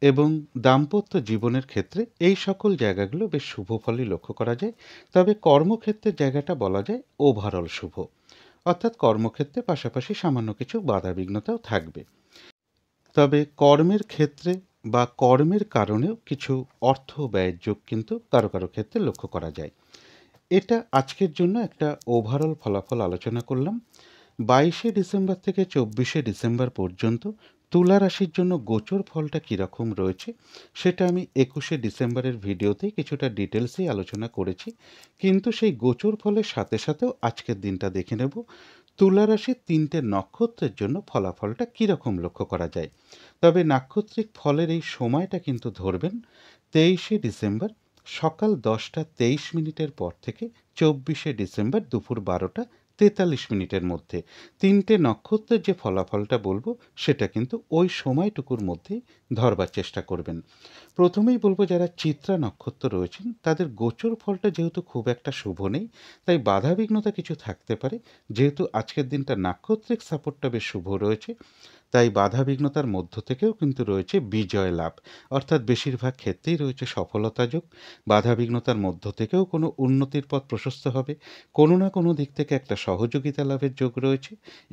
এবং দাম্পত্য জীবনের ক্ষেত্রে এই সকল জায়গাগুলো বেশ শুভ ফলই লক্ষ্য করা যায়। তবে কর্মক্ষেত্রের জায়গাটা বলা যায় ওভারঅল শুভ, অর্থাৎ কর্মক্ষেত্রে পাশাপাশি সামান্য কিছু বাধাবিঘ্নতাও থাকবে। তবে কর্মের ক্ষেত্রে বা কর্মের কারণেও কিছু অর্থ ব্যয়ের যোগ কিন্তু কারো কারো ক্ষেত্রে লক্ষ্য করা যায়। এটা আজকের জন্য একটা ওভারঅল ফলাফল আলোচনা করলাম। 22শে ডিসেম্বর থেকে 24শে ডিসেম্বর পর্যন্ত তুলা রাশির জন্য গোচর ফলটা কীরকম রয়েছে সেটা আমি 21শে ডিসেম্বরের ভিডিওতেই কিছুটা ডিটেলসেই আলোচনা করেছি। কিন্তু সেই গোচর ফলের সাথে সাথেও আজকের দিনটা দেখে নেব তুলা রাশির 3টে নক্ষত্রের জন্য ফলাফলটা কীরকম লক্ষ্য করা যায়। তবে নাক্ষত্রিক ফলের এই সময়টা কিন্তু ধরবেন 23শে ডিসেম্বর সকাল 10টা 23 মিনিটের পর থেকে 24শে ডিসেম্বর দুপুর 12টা 43 মিনিটের মধ্যে। 3টে নক্ষত্রের যে ফলাফলটা বলবো সেটা কিন্তু ওই সময়টুকুর মধ্যেই ধরবার চেষ্টা করবেন। প্রথমেই বলবো যারা চিত্রা নক্ষত্র রয়েছেন তাদের গোচর ফলটা যেহেতু খুব একটা শুভ নেই, তাই বাধাবিঘ্নতা কিছু থাকতে পারে। যেহেতু আজকের দিনটা নাক্ষত্রিক সাপোর্টটা বেশ শুভ রয়েছে, তাই বাধাবিঘ্নতার মধ্য থেকেও কিন্তু রয়েছে বিজয় লাভ, অর্থাৎ বেশিরভাগ ক্ষেত্রেই রয়েছে সফলতা যোগ। বাধাবিঘ্নতার মধ্য থেকেও কোনো উন্নতির পথ প্রশস্ত হবে, কোনো না কোনো দিক থেকে একটা সহযোগিতা লাভের যোগ রয়েছে,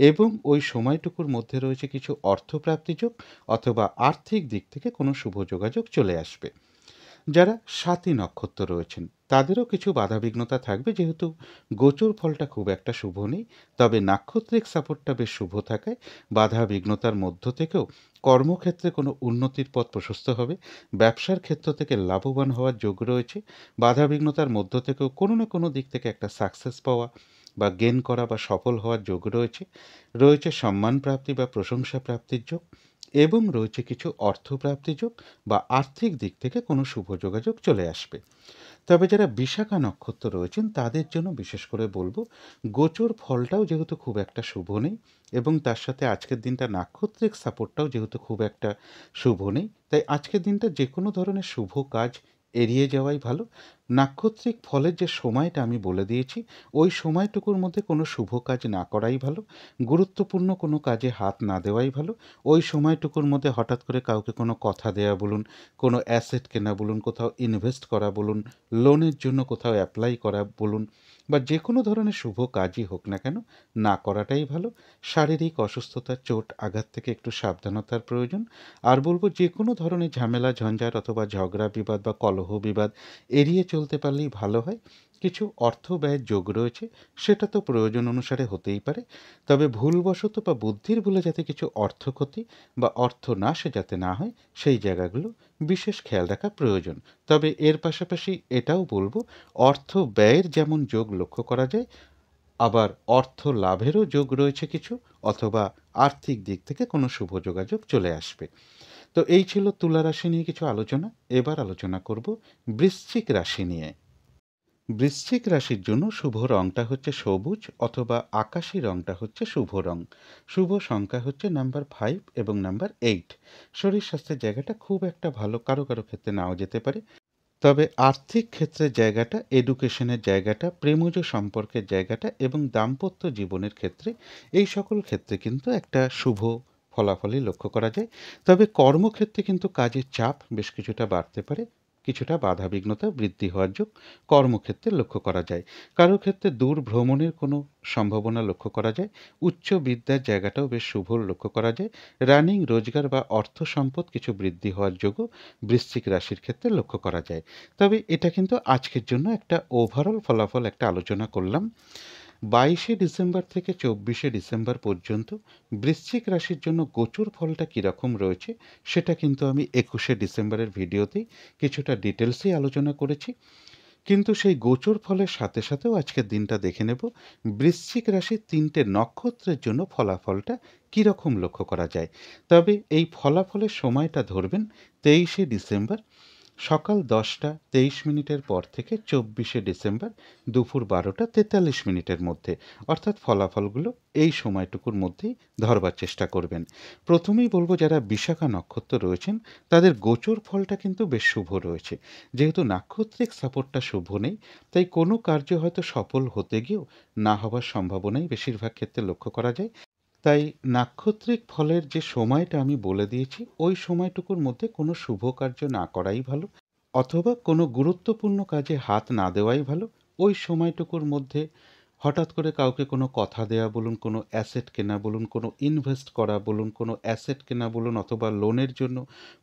এবং ওই সময়টুকুর মধ্যে রয়েছে কিছু অর্থপ্রাপ্তি যোগ, অথবা আর্থিক দিক থেকে কোনো শুভ যোগাযোগ চলে আসবে। যারা স্বাতী নক্ষত্র রয়েছেন তাদেরও কিছু বাধাবিঘ্নতা থাকবে, যেহেতু গোচর ফলটা খুব একটা শুভ নেই। তবে নাক্ষত্রিক সাপোর্টটা বেশ শুভ থাকায় বাধাবিঘ্নতার মধ্য থেকেও কর্মক্ষেত্রে কোনো উন্নতির পথ প্রশস্ত হবে, ব্যবসার ক্ষেত্র থেকে লাভবান হওয়ার যোগ রয়েছে। বাধাবিঘ্নতার মধ্য থেকেও কোনো না কোনো দিক থেকে একটা সাকসেস পাওয়া বা গেন করা বা সফল হওয়ার যোগ রয়েছে। রয়েছে সম্মান প্রাপ্তি বা প্রশংসা প্রাপ্তির যোগ, এবং রয়েছে কিছু অর্থপ্রাপ্তি যোগ বা আর্থিক দিক থেকে কোনো শুভ যোগাযোগ চলে আসবে। তবে যারা বিশাখা নক্ষত্র রয়েছেন তাদের জন্য বিশেষ করে বলবো, গোচর ফলটাও যেহেতু খুব একটা শুভ নেই, এবং তার সাথে আজকের দিনটা নাক্ষত্রিক সাপোর্টটাও যেহেতু খুব একটা শুভ নেই, তাই আজকের দিনটা যে কোনো ধরনের শুভ কাজ এড়িয়ে যাওয়াই ভালো। নাক্ষত্রিক ফলের যে সময়টা আমি বলে দিয়েছি, ওই সময়টুকুর মধ্যে কোনো শুভ কাজ না করাই ভালো, গুরুত্বপূর্ণ কোনো কাজে হাত না দেওয়াই ভালো। ওই সময়টুকুর মধ্যে হঠাৎ করে কাউকে কোনো কথা দেয়া বলুন, কোনো অ্যাসেট কেনা বলুন, কোথাও ইনভেস্ট করা বলুন, লোনের জন্য কোথাও অ্যাপ্লাই করা বলুন, বা যে কোনো ধরনের শুভ কাজই হোক না কেন, না করাটাই ভালো। শারীরিক অসুস্থতা, চোট, আঘাত থেকে একটু সাবধানতার প্রয়োজন। আর বলবো যে কোনো ধরনের ঝামেলা, ঝঞ্ঝাট অথবা ঝগড়া বিবাদ বা কলহ বিবাদ এড়িয়ে চলতে পারলেই ভালো হয়। কিছু অর্থ ব্যয়ের যোগ রয়েছে, সেটা তো প্রয়োজন অনুসারে হতেই পারে, তবে ভুলবশত বা বুদ্ধির ভুলে যাতে কিছু অর্থ ক্ষতি বা অর্থ নাশ যাতে না হয়, সেই জায়গাগুলো বিশেষ খেয়াল রাখা প্রয়োজন। তবে এর পাশাপাশি এটাও বলবো, অর্থ ব্যয়ের যেমন যোগ লক্ষ্য করা যায়, আবার অর্থ লাভেরও যোগ রয়েছে কিছু, অথবা আর্থিক দিক থেকে কোনো শুভ যোগাযোগ চলে আসবে। তো এই ছিল তুলা রাশি নিয়ে কিছু আলোচনা। এবার আলোচনা করব বৃশ্চিক রাশি নিয়ে। বৃশ্চিক রাশির জন্য শুভ রংটা হচ্ছে সবুজ, অথবা আকাশি রংটা হচ্ছে শুভ রং। শুভ সংখ্যা হচ্ছে নাম্বার 5 এবং নাম্বার 8। শরীর স্বাস্থ্যের জায়গাটা খুব একটা ভালো, কারো কারো ক্ষেত্রে নাও যেতে পারে। তবে আর্থিক ক্ষেত্রের জায়গাটা, এডুকেশনের জায়গাটা, প্রেমজ সম্পর্কের জায়গাটা এবং দাম্পত্য জীবনের ক্ষেত্রে, এই সকল ক্ষেত্রে কিন্তু একটা শুভ ফলাফলই লক্ষ্য করা যায়। তবে কর্মক্ষেত্রে কিন্তু কাজের চাপ বেশ কিছুটা বাড়তে পারে, কিছুটা বাধাবিঘ্নতা বৃদ্ধি হওয়ার যোগ কর্মক্ষেত্রে লক্ষ্য করা যায়। কারো ক্ষেত্রে দূর ভ্রমণের কোনো সম্ভাবনা লক্ষ্য করা যায়। উচ্চ বিদ্যার জায়গাটাও বেশ শুভ লক্ষ্য করা যায়। রানিং রোজগার বা অর্থ সম্পদ কিছু বৃদ্ধি হওয়ার যোগও বৃশ্চিক রাশির ক্ষেত্রে লক্ষ্য করা যায়। তবে এটা কিন্তু আজকের জন্য একটা ওভারঅল ফলাফল একটা আলোচনা করলাম। 22শে ডিসেম্বর থেকে 24শে ডিসেম্বর পর্যন্ত বৃশ্চিক রাশির জন্য গোচর ফলটা কীরকম রয়েছে, সেটা কিন্তু আমি 21শে ডিসেম্বরের ভিডিওতেই কিছুটা ডিটেলসেই আলোচনা করেছি। কিন্তু সেই গোচর ফলের সাথে সাথেও আজকের দিনটা দেখে নেব বৃশ্চিক রাশির 3টে নক্ষত্রের জন্য ফলাফলটা কীরকম লক্ষ্য করা যায়। তবে এই ফলাফলের সময়টা ধরবেন 23শে ডিসেম্বর সকাল 10টা 23 মিনিটের পর থেকে 24শে ডিসেম্বর দুপুর 12টা 43 মিনিটের মধ্যে, অর্থাৎ ফলাফলগুলো এই সময়টুকুর মধ্যেই ধরবার চেষ্টা করবেন। প্রথমেই বলবো যারা বিশাখা নক্ষত্র রয়েছেন তাদের গোচর ফলটা কিন্তু বেশ শুভ রয়েছে। যেহেতু নাক্ষত্রিক সাপোর্টটা শুভ নেই, তাই কোনো কার্য হয়তো সফল হতে গিয়েও না হওয়ার সম্ভাবনাই বেশিরভাগ ক্ষেত্রে লক্ষ্য করা যায়। তাই নাক্ষত্রিক ফলের যে সময়টা আমি বলে দিয়েছি, ওই সময়টুকুর মধ্যে কোনো শুভ কার্য না করাই ভালো, অথবা কোনো গুরুত্বপূর্ণ কাজে হাত না দেওয়াই ভালো। ওই সময়টুকুর মধ্যে হঠাৎ করে কাউকে কোনো কথা দেয়া বলুন, কোনো অ্যাসেট কেনা বলুন, কোনো ইনভেস্ট করা বলুন, কোনো অ্যাসেট কেনা বলুন, অথবা লোনের জন্য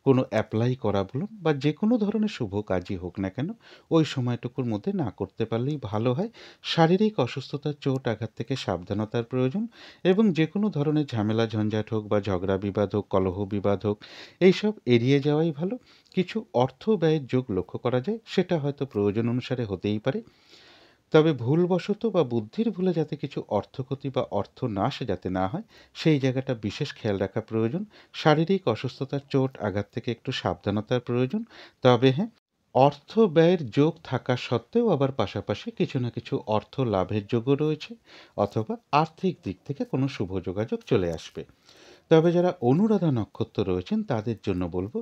কোনো অ্যাপ্লাই করা বলুন, বা যে কোনো ধরনের শুভ কাজই হোক না কেন, ওই সময়টুকুর মধ্যে না করতে পারলেই ভালো হয়। শারীরিক অসুস্থতা, চোট, আঘাত থেকে সাবধানতার প্রয়োজন, এবং যে কোনো ধরনের ঝামেলা ঝঞ্ঝাট হোক বা ঝগড়া বিবাদ হোক, কলহ বিবাদ হোক, এইসব এড়িয়ে যাওয়াই ভালো। কিছু অর্থ ব্যয়ের যোগ লক্ষ্য করা যায়, সেটা হয়তো প্রয়োজন অনুসারে হতেই পারে। তবে ভুলবশত বা বুদ্ধির ভুলে যাতে কিছু অর্থক্ষতি বা অর্থ নাশ যাতে না হয়, সেই জায়গাটা বিশেষ খেয়াল রাখা প্রয়োজন। শারীরিক অসুস্থতা, চোট, আঘাত থেকে একটু সাবধানতার প্রয়োজন। তবে হ্যাঁ, অর্থ ব্যয়ের যোগ থাকা সত্ত্বেও আবার পাশাপাশি কিছু না কিছু অর্থ লাভের যোগও রয়েছে, অথবা আর্থিক দিক থেকে কোনো শুভ যোগাযোগ চলে আসবে। তবে যারা অনুরাধা নক্ষত্র রয়েছেন তাদের জন্য বলবো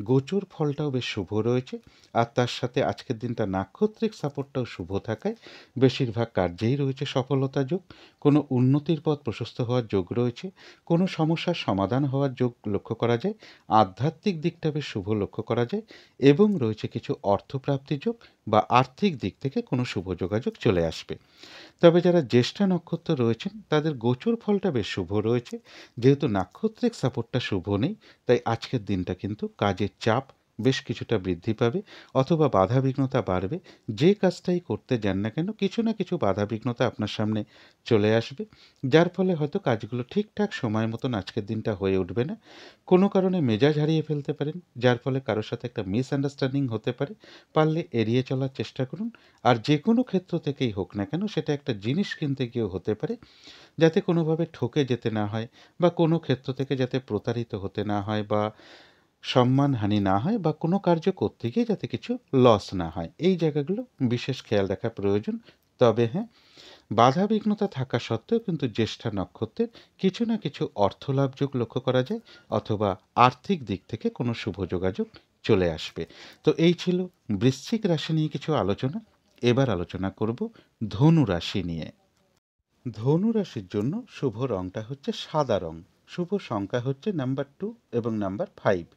গোচর ফলটাও বেশ শুভ রয়েছে, আর তার সাথে আজকের দিনটা নাক্ষত্রিক সাপোর্টটাও শুভ থাকায় বেশিরভাগ কার্যেই রয়েছে সফলতা যোগ। কোনো উন্নতির পথ প্রশস্ত হওয়ার যোগ রয়েছে, কোনো সমস্যার সমাধান হওয়ার যোগ লক্ষ্য করা যায়, আধ্যাত্মিক দিকটা বেশ শুভ লক্ষ্য করা যায়, এবং রয়েছে কিছু অর্থপ্রাপ্তি যোগ বা আর্থিক দিক থেকে কোনো শুভ যোগাযোগ চলে আসবে। তবে যারা জ্যেষ্ঠা নক্ষত্র রয়েছেন তাদের গোচর ফলটা বেশ শুভ রয়েছে। যেহেতু নাক্ষত্রিক সাপোর্টটা শুভ নেই, তাই আজকের দিনটা কিন্তু কাজের চাপ বেশ কিছুটা বৃদ্ধি পাবে, অথবা বাধাবিঘ্নতা বাড়বে। যে কাজটাই করতে যান না কেন কিছু না কিছু বাধাবিঘ্নতা আপনার সামনে চলে আসবে, যার ফলে হয়তো কাজগুলো ঠিকঠাক সময় মতন আজকের দিনটা হয়ে উঠবে না। কোনো কারণে মেজাজ হারিয়ে ফেলতে পারেন, যার ফলে কারোর সাথে একটা মিসআন্ডারস্ট্যান্ডিং হতে পারে। পারলে এড়িয়ে চলার চেষ্টা করুন। আর যে কোনো ক্ষেত্র থেকেই হোক না কেন, সেটা একটা জিনিস কিনতে গিয়েও হতে পারে, যাতে কোনোভাবে ঠকে যেতে না হয়, বা কোনো ক্ষেত্র থেকে যাতে প্রতারিত হতে না হয়, বা সম্মানহানি না হয়, বা কোনো কার্য করতে গিয়ে যাতে কিছু লস না হয়, এই জায়গাগুলো বিশেষ খেয়াল রাখা প্রয়োজন। তবে হ্যাঁ, বাধাবিঘ্নতা থাকা সত্ত্বেও কিন্তু জ্যেষ্ঠা নক্ষত্রের কিছু না কিছু অর্থলাভ যোগ লক্ষ্য করা যায়, অথবা আর্থিক দিক থেকে কোনো শুভ যোগাযোগ চলে আসবে। তো এই ছিল বৃশ্চিক রাশি নিয়ে কিছু আলোচনা। এবার আলোচনা করব ধনু রাশি নিয়ে। ধনু রাশির জন্য শুভ রংটা হচ্ছে সাদা রং, শুভ সংখ্যা হচ্ছে নাম্বার 2 এবং নাম্বার 5।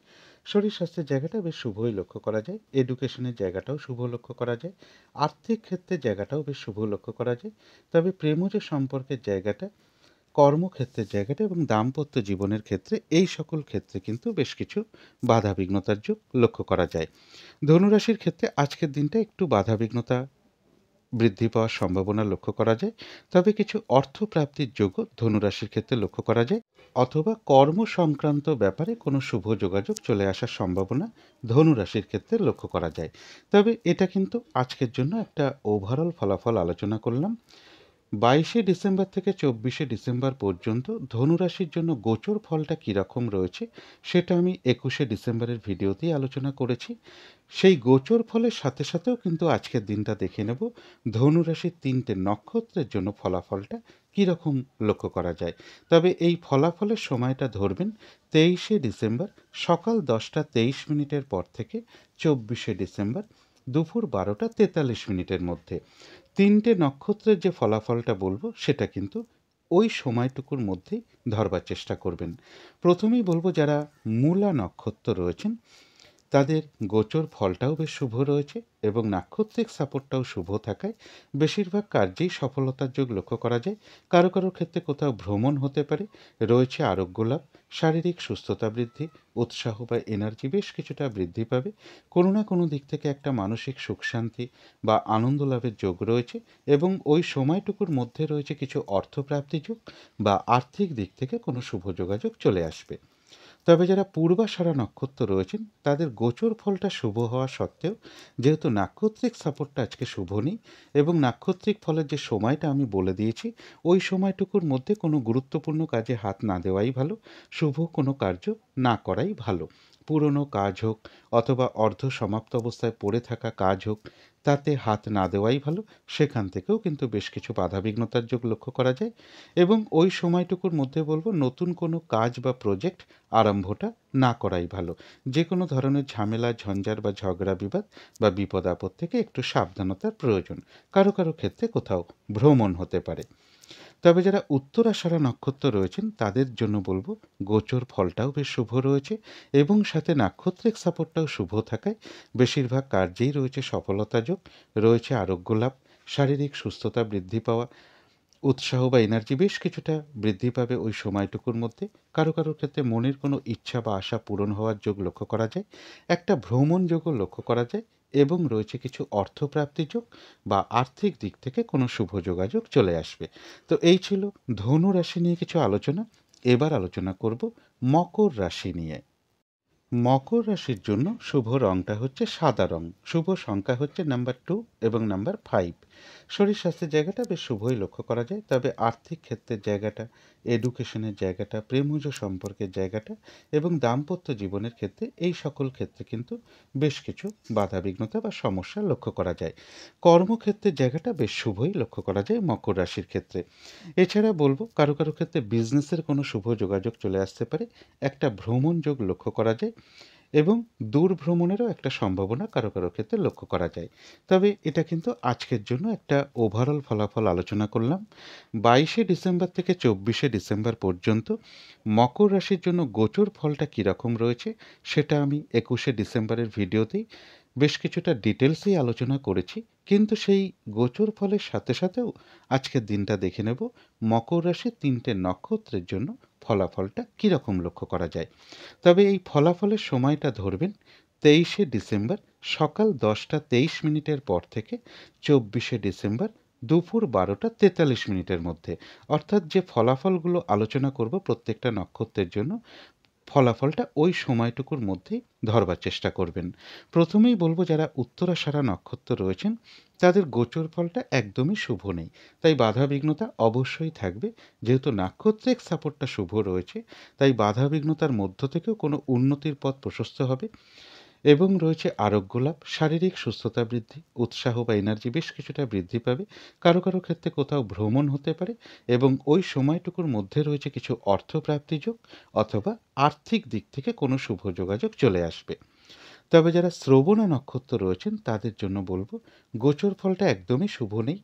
শরীর স্বাস্থ্যের জায়গাটা বেশ শুভই লক্ষ্য করা যায়, এডুকেশনের জায়গাটাও শুভ লক্ষ্য করা যায়, আর্থিক ক্ষেত্রের জায়গাটাও বেশ শুভ লক্ষ্য করা যায়। তবে প্রেমজ সম্পর্কের জায়গাটা, কর্মক্ষেত্রের জায়গাটা এবং দাম্পত্য জীবনের ক্ষেত্রে, এই সকল ক্ষেত্রে কিন্তু বেশ কিছু বাধাবিঘ্নতার যোগ লক্ষ্য করা যায়। ধনুরাশির ক্ষেত্রে আজকের দিনটা একটু বাধাবিঘ্নতা বৃদ্ধি পাওয়ার সম্ভাবনা লক্ষ্য করা যায়। তবে কিছু অর্থপ্রাপ্তির যোগও ধনুরাশির ক্ষেত্রে লক্ষ্য করা যায়, অথবা কর্ম সংক্রান্ত ব্যাপারে কোনো শুভ যোগাযোগ চলে আসার সম্ভাবনা ধনুরাশির ক্ষেত্রে লক্ষ্য করা যায়। তবে এটা কিন্তু আজকের জন্য একটা ওভারঅল ফলাফল আলোচনা করলাম। 22শে ডিসেম্বর থেকে 24শে ডিসেম্বর পর্যন্ত ধনুরাশির জন্য গোচর ফলটা কীরকম রয়েছে সেটা আমি 21শে ডিসেম্বরের ভিডিওতেই আলোচনা করেছি। সেই গোচর ফলের সাথে সাথেও কিন্তু আজকের দিনটা দেখে নেব ধনুরাশির 3টে নক্ষত্রের জন্য ফলাফলটা কীরকম লক্ষ্য করা যায়। তবে এই ফলাফলের সময়টা ধরবেন 23শে ডিসেম্বর সকাল 10টা 23 মিনিটের পর থেকে 24শে ডিসেম্বর দুপুর 12টা 43 মিনিটের মধ্যে। 3টে নক্ষত্রের যে ফলাফলটা বলবো সেটা কিন্তু ওই সময়টুকুর মধ্যেই ধরবার চেষ্টা করবেন। প্রথমেই বলবো যারা মূলা নক্ষত্র রয়েছেন তাদের গোচর ফলটাও বেশ শুভ রয়েছে, এবং নাক্ষত্রিক সাপোর্টটাও শুভ থাকায় বেশিরভাগ কার্যেই সফলতার যোগ লক্ষ্য করা যায়। কারো কারো ক্ষেত্রে কোথাও ভ্রমণ হতে পারে, রয়েছে আরোগ্য লাভ, শারীরিক সুস্থতা বৃদ্ধি, উৎসাহ বা এনার্জি বেশ কিছুটা বৃদ্ধি পাবে। কোনো না কোনো দিক থেকে একটা মানসিক সুখ শান্তি বা আনন্দ লাভের যোগ রয়েছে, এবং ওই সময়টুকুর মধ্যে রয়েছে কিছু অর্থপ্রাপ্তি যোগ বা আর্থিক দিক থেকে কোনো শুভ যোগাযোগ চলে আসবে। তবে যারা পূর্বাষাঢ়া নক্ষত্র রয়েছেন তাদের গোচর ফলটা শুভ হওয়া সত্ত্বেও, যেহেতু নাক্ষত্রিক সাপোর্টটা আজকে শুভ নেই, এবং নাক্ষত্রিক ফলের যে সময়টা আমি বলে দিয়েছি ওই সময়টুকুর মধ্যে কোনো গুরুত্বপূর্ণ কাজে হাত না দেওয়াই ভালো, শুভ কোনো কার্য না করাই ভালো। পুরনো কাজ হোক, অথবা অর্ধ সমাপ্ত অবস্থায় পড়ে থাকা কাজ হোক, তাতে হাত না দেওয়াই ভালো। সেখান থেকেও কিন্তু বেশ কিছু বাধাবিঘ্নতার যোগ লক্ষ্য করা যায়, এবং ওই সময়টুকুর মধ্যে বলবো নতুন কোনো কাজ বা প্রজেক্ট আরম্ভটা না করাই ভালো। যে কোনো ধরনের ঝামেলা ঝঞ্ঝাট বা ঝগড়া বিবাদ বা বিপদ আপদ থেকে একটু সাবধানতার প্রয়োজন। কারো কারো ক্ষেত্রে কোথাও ভ্রমণ হতে পারে। তবে যারা উত্তরাষাঢ়া নক্ষত্র রয়েছেন তাদের জন্য বলবো গোচর ফলটাও বেশ শুভ রয়েছে, এবং সাথে নাক্ষত্রিক সাপোর্টটাও শুভ থাকায় বেশিরভাগ কার্যেই রয়েছে সফলতা যোগ, রয়েছে আরোগ্য লাভ, শারীরিক সুস্থতা বৃদ্ধি পাওয়া, উৎসাহ বা এনার্জি বেশ কিছুটা বৃদ্ধি পাবে ওই সময়টুকুর মধ্যে। কারো কারোর ক্ষেত্রে মনের কোনো ইচ্ছা বা আশা পূরণ হওয়ার যোগ লক্ষ্য করা যায়, একটা ভ্রমণ যোগও লক্ষ্য করা যায়, এবং রয়েছে কিছু অর্থপ্রাপ্তি যোগ বা আর্থিক দিক থেকে কোনো শুভ যোগাযোগ চলে আসবে। তো এই ছিল ধনু রাশি নিয়ে কিছু আলোচনা। এবার আলোচনা করব মকর রাশি নিয়ে। মকর রাশির জন্য শুভ রংটা হচ্ছে সাদা রং, শুভ সংখ্যা হচ্ছে নাম্বার 2 এবং নাম্বার 5। শরীর স্বাস্থ্যের জায়গাটা বেশ শুভই লক্ষ্য করা যায়, তবে আর্থিক ক্ষেত্রের জায়গাটা, এডুকেশনের জায়গাটা, প্রেমজ সম্পর্কের জায়গাটা এবং দাম্পত্য জীবনের ক্ষেত্রে এই সকল ক্ষেত্রে কিন্তু বেশ কিছু বাধাবিঘ্নতা বা সমস্যা লক্ষ্য করা যায়। কর্মক্ষেত্রের জায়গাটা বেশ শুভই লক্ষ্য করা যায় মকর রাশির ক্ষেত্রে। এছাড়া বলব কারো কারো ক্ষেত্রে বিজনেসের কোনো শুভ যোগাযোগ চলে আসতে পারে, একটা ভ্রমণ যোগ লক্ষ্য করা যায় এবং দূর ভ্রমণেরও একটা সম্ভাবনা কারো কারো ক্ষেত্রে লক্ষ্য করা যায়। তবে এটা কিন্তু আজকের জন্য একটা ওভারঅল ফলাফল আলোচনা করলাম। 22শে ডিসেম্বর থেকে 24শে ডিসেম্বর পর্যন্ত মকর রাশির জন্য গোচর ফলটা কীরকম রয়েছে সেটা আমি 21শে ডিসেম্বরের ভিডিওতেই বেশ কিছুটা ডিটেলসেই আলোচনা করেছি। কিন্তু সেই গোচর ফলের সাথে সাথেও আজকের দিনটা দেখে নেব মকর রাশির 3টে নক্ষত্রের জন্য ফলাফলটা কীরকম লক্ষ্য করা যায়। তবে এই ফলাফলের সময়টা ধরবেন 23শে ডিসেম্বর সকাল 10টা 23 মিনিটের পর থেকে 24শে ডিসেম্বর দুপুর 12টা 43 মিনিটের মধ্যে। অর্থাৎ যে ফলাফলগুলো আলোচনা করব প্রত্যেকটা নক্ষত্রের জন্য, ফলাফলটা ওই সময়টুকুর মধ্যেই ধরবার চেষ্টা করবেন। প্রথমেই বলবো যারা উত্তরাষাঢ়া নক্ষত্র রয়েছেন তাদের গোচর ফলটা একদমই শুভ নেই, তাই বাধাবিঘ্নতা অবশ্যই থাকবে। যেহেতু নাক্ষত্রিক সাপোর্টটা শুভ রয়েছে, তাই বাধাবিঘ্নতার মধ্য থেকেও কোনো উন্নতির পথ প্রশস্ত হবে এবং রয়েছে আরোগ্য লাভ, শারীরিক সুস্থতা বৃদ্ধি, উৎসাহ বা এনার্জি বেশ কিছুটা বৃদ্ধি পাবে। কারো কারো ক্ষেত্রে কোথাও ভ্রমণ হতে পারে এবং ওই সময়টুকুর মধ্যে রয়েছে কিছু অর্থপ্রাপ্তি যোগ অথবা আর্থিক দিক থেকে কোনো শুভ যোগাযোগ চলে আসবে। তবে যারা শ্রবণা নক্ষত্র রয়েছেন তাদের জন্য বলবো গোচর ফলটা একদমই শুভ নেই,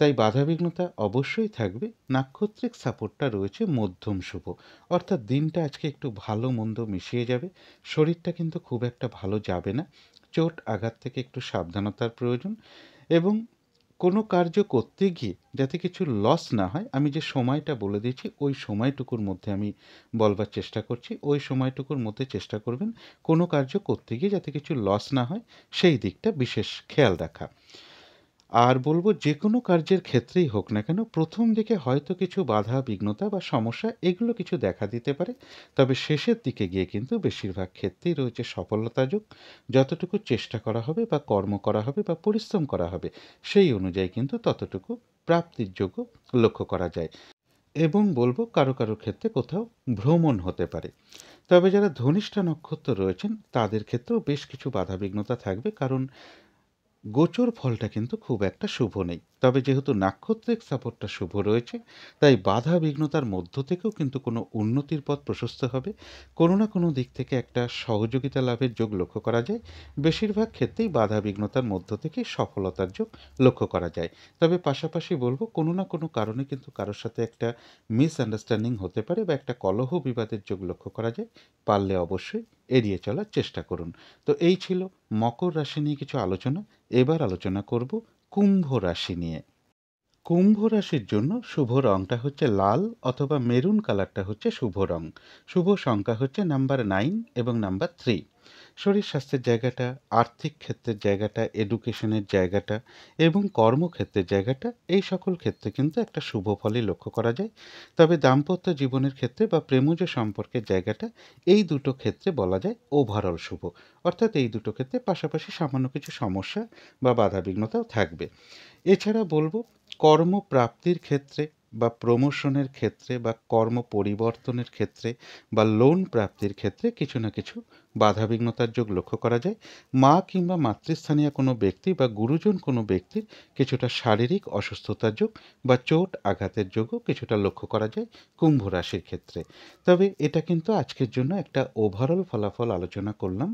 তাই বাধাবিঘ্নতা অবশ্যই থাকবে। নাক্ষত্রিক সাপোর্টটা রয়েছে মধ্যম শুভ, অর্থাৎ দিনটা আজকে একটু ভালো মন্দ মিশিয়ে যাবে। শরীরটা কিন্তু খুব একটা ভালো যাবে না, চোট আঘাত থেকে একটু সাবধানতার প্রয়োজন এবং কোনো কার্য করতে গিয়ে যাতে কিছু লস না হয়, আমি যে সময়টা বলে দিয়েছি ওই সময়টুকুর মধ্যে আমি বলবার চেষ্টা করছি, ওই সময়টুকুর মধ্যে চেষ্টা করবেন কোনো কার্য করতে গিয়ে যাতে কিছু লস না হয় সেই দিকটা বিশেষ খেয়াল রাখা। আর বলবো যে কোনো কার্যের ক্ষেত্রেই হোক না কেন প্রথম দিকে হয়তো কিছু বাধা বিঘ্নতা বা সমস্যা এগুলো কিছু দেখা দিতে পারে, তবে শেষের দিকে গিয়ে কিন্তু বেশিরভাগ ক্ষেত্রেই রয়েছে সফলতা যোগ। যতটুকু চেষ্টা করা হবে বা কর্ম করা হবে বা পরিশ্রম করা হবে সেই অনুযায়ী কিন্তু ততটুকু প্রাপ্তির যোগ্য লক্ষ্য করা যায় এবং বলবো কারো কারো ক্ষেত্রে কোথাও ভ্রমণ হতে পারে। তবে যারা ধনিষ্ঠা নক্ষত্র রয়েছেন তাদের ক্ষেত্রেও বেশ কিছু বাধাবিঘ্নতা থাকবে, কারণ গোচর ফলটা কিন্তু খুব একটা শুভ নেই। তবে যেহেতু নাক্ষত্রিক সাপোর্টটা শুভ রয়েছে, তাই বাধা বিঘ্নতার মধ্য থেকেও কিন্তু কোনো উন্নতির পথ প্রশস্ত হবে। কোনো না কোনো দিক থেকে একটা সহযোগিতা লাভের যোগ লক্ষ্য করা যায়। বেশিরভাগ ক্ষেত্রেই বাধা বিঘ্নতার মধ্য থেকে সফলতার যোগ লক্ষ্য করা যায়। তবে পাশাপাশি বলবো কোনো না কোনো কারণে কিন্তু কারোর সাথে একটা মিসআন্ডারস্ট্যান্ডিং হতে পারে বা একটা কলহ বিবাদের যোগ লক্ষ্য করা যায়। পারলে অবশ্যই এড়িয়ে চলার চেষ্টা করুন। তো এই ছিল মকর রাশি নিয়ে কিছু আলোচনা। এবার আলোচনা করব কুম্ভ রাশি নিয়ে। কুম্ভ রাশির জন্য শুভ রংটা হচ্ছে লাল অথবা মেরুন কালারটা হচ্ছে শুভ রং। শুভ সংখ্যা হচ্ছে নাম্বার 9 এবং নাম্বার 3। শরীর স্বাস্থ্যের জায়গাটা, আর্থিক ক্ষেত্রের জায়গাটা, এডুকেশনের জায়গাটা এবং কর্মক্ষেত্রের জায়গাটা এই সকল ক্ষেত্রে কিন্তু একটা শুভ ফলই লক্ষ্য করা যায়। তবে দাম্পত্য জীবনের ক্ষেত্রে বা প্রেমজ সম্পর্কের জায়গাটা এই দুটো ক্ষেত্রে বলা যায় ওভারঅল শুভ। অর্থাৎ এই দুটো ক্ষেত্রে পাশাপাশি সামান্য কিছু সমস্যা বা বাধাবিঘ্নতাও থাকবে। এছাড়া বলবো কর্মপ্রাপ্তির ক্ষেত্রে বা প্রমোশনের ক্ষেত্রে বা কর্ম পরিবর্তনের ক্ষেত্রে বা লোন প্রাপ্তির ক্ষেত্রে কিছু না কিছু বাধাবিঘ্নতার যোগ লক্ষ্য করা যায়। মা কিংবা মাতৃস্থানীয় কোনো ব্যক্তি বা গুরুজন কোনো ব্যক্তির কিছুটা শারীরিক অসুস্থতার যোগ বা চোট আঘাতের যোগও কিছুটা লক্ষ্য করা যায় কুম্ভ রাশির ক্ষেত্রে। তবে এটা কিন্তু আজকের জন্য একটা ওভারঅল ফলাফল আলোচনা করলাম।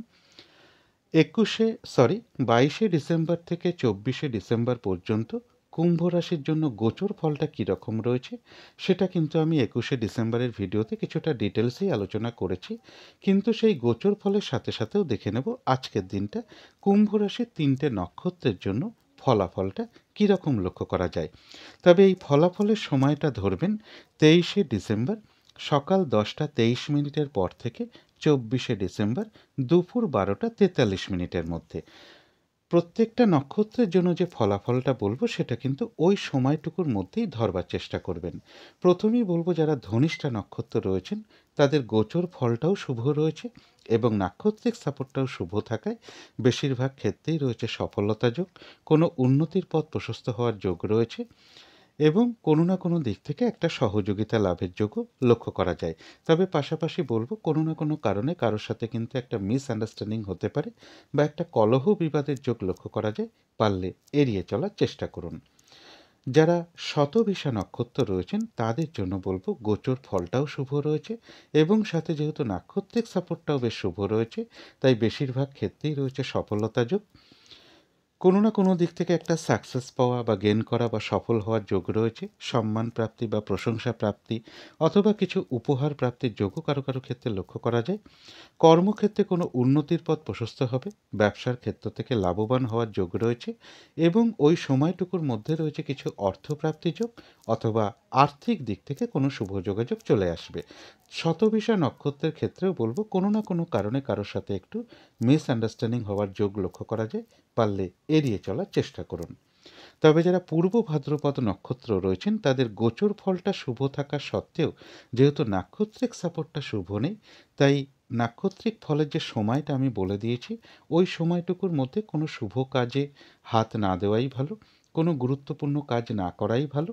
22শে ডিসেম্বর থেকে 24শে ডিসেম্বর পর্যন্ত কুম্ভ রাশির জন্য গোচর ফলটা কীরকম রয়েছে সেটা কিন্তু আমি 21শে ডিসেম্বরের ভিডিওতে কিছুটা ডিটেলসেই আলোচনা করেছি। কিন্তু সেই গোচর ফলের সাথে সাথেও দেখে নেব আজকের দিনটা কুম্ভ রাশির 3টে নক্ষত্রের জন্য ফলাফলটা কীরকম লক্ষ্য করা যায়। তবে এই ফলাফলের সময়টা ধরবেন 23শে ডিসেম্বর সকাল 10টা 23 মিনিটের পর থেকে 24শে ডিসেম্বর দুপুর 12টা 43 মিনিটের মধ্যে। প্রত্যেকটা নক্ষত্রের জন্য যে ফলাফলটা বলবো সেটা কিন্তু ওই সময়টুকুর মধ্যেই ধরবার চেষ্টা করবেন। প্রথমেই বলবো যারা ধনিষ্ঠা নক্ষত্র রয়েছেন তাদের গোচর ফলটাও শুভ রয়েছে এবং নাক্ষত্রিক সাপোর্টটাও শুভ থাকায় বেশিরভাগ ক্ষেত্রেই রয়েছে সফলতা যোগ, কোনো উন্নতির পথ প্রশস্ত হওয়ার যোগ রয়েছে এবং কোনো না কোনো দিক থেকে একটা সহযোগিতা লাভের যোগও লক্ষ্য করা যায়। তবে পাশাপাশি বলবো কোনো না কোনো কারণে কারোর সাথে কিন্তু একটা মিসআন্ডারস্ট্যান্ডিং হতে পারে বা একটা কলহ বিবাদের যোগ লক্ষ্য করা যায়, পারলে এড়িয়ে চলার চেষ্টা করুন। যারা শতভিষা নক্ষত্র রয়েছেন তাদের জন্য বলবো গোচর ফলটাও শুভ রয়েছে এবং সাথে যেহেতু নাক্ষত্রিক সাপোর্টটাও বেশ শুভ রয়েছে তাই বেশিরভাগ ক্ষেত্রেই রয়েছে সফলতা যোগ, কোনো না কোনো দিক থেকে একটা সাকসেস পাওয়া বা গেন করা বা সফল হওয়ার যোগ রয়েছে, সম্মান প্রাপ্তি বা প্রশংসা প্রাপ্তি অথবা কিছু উপহার প্রাপ্তির যোগও কারো কারো ক্ষেত্রে লক্ষ্য করা যায়। কর্মক্ষেত্রে কোনো উন্নতির পথ প্রশস্ত হবে, ব্যবসার ক্ষেত্র থেকে লাভবান হওয়ার যোগ রয়েছে এবং ওই সময়টুকুর মধ্যে রয়েছে কিছু অর্থপ্রাপ্তি যোগ অথবা আর্থিক দিক থেকে কোনো শুভ যোগাযোগ চলে আসবে। শতভিষা নক্ষত্রের ক্ষেত্রেও বলবো কোনো না কোনো কারণে কারোর সাথে একটু মিসআন্ডারস্ট্যান্ডিং হওয়ার যোগ লক্ষ্য করা যায়, পারলে এড়িয়ে চলার চেষ্টা করুন। তবে যারা পূর্ব ভাদ্রপদ নক্ষত্র রয়েছেন তাদের গোচর ফলটা শুভ থাকা সত্ত্বেও যেহেতু নাক্ষত্রিক সাপোর্টটা শুভ নেই, তাই নাক্ষত্রিক ফলের যে সময়টা আমি বলে দিয়েছি ওই সময়টুকুর মধ্যে কোনো শুভ কাজে হাত না দেওয়াই ভালো, কোনো গুরুত্বপূর্ণ কাজ না করাই ভালো।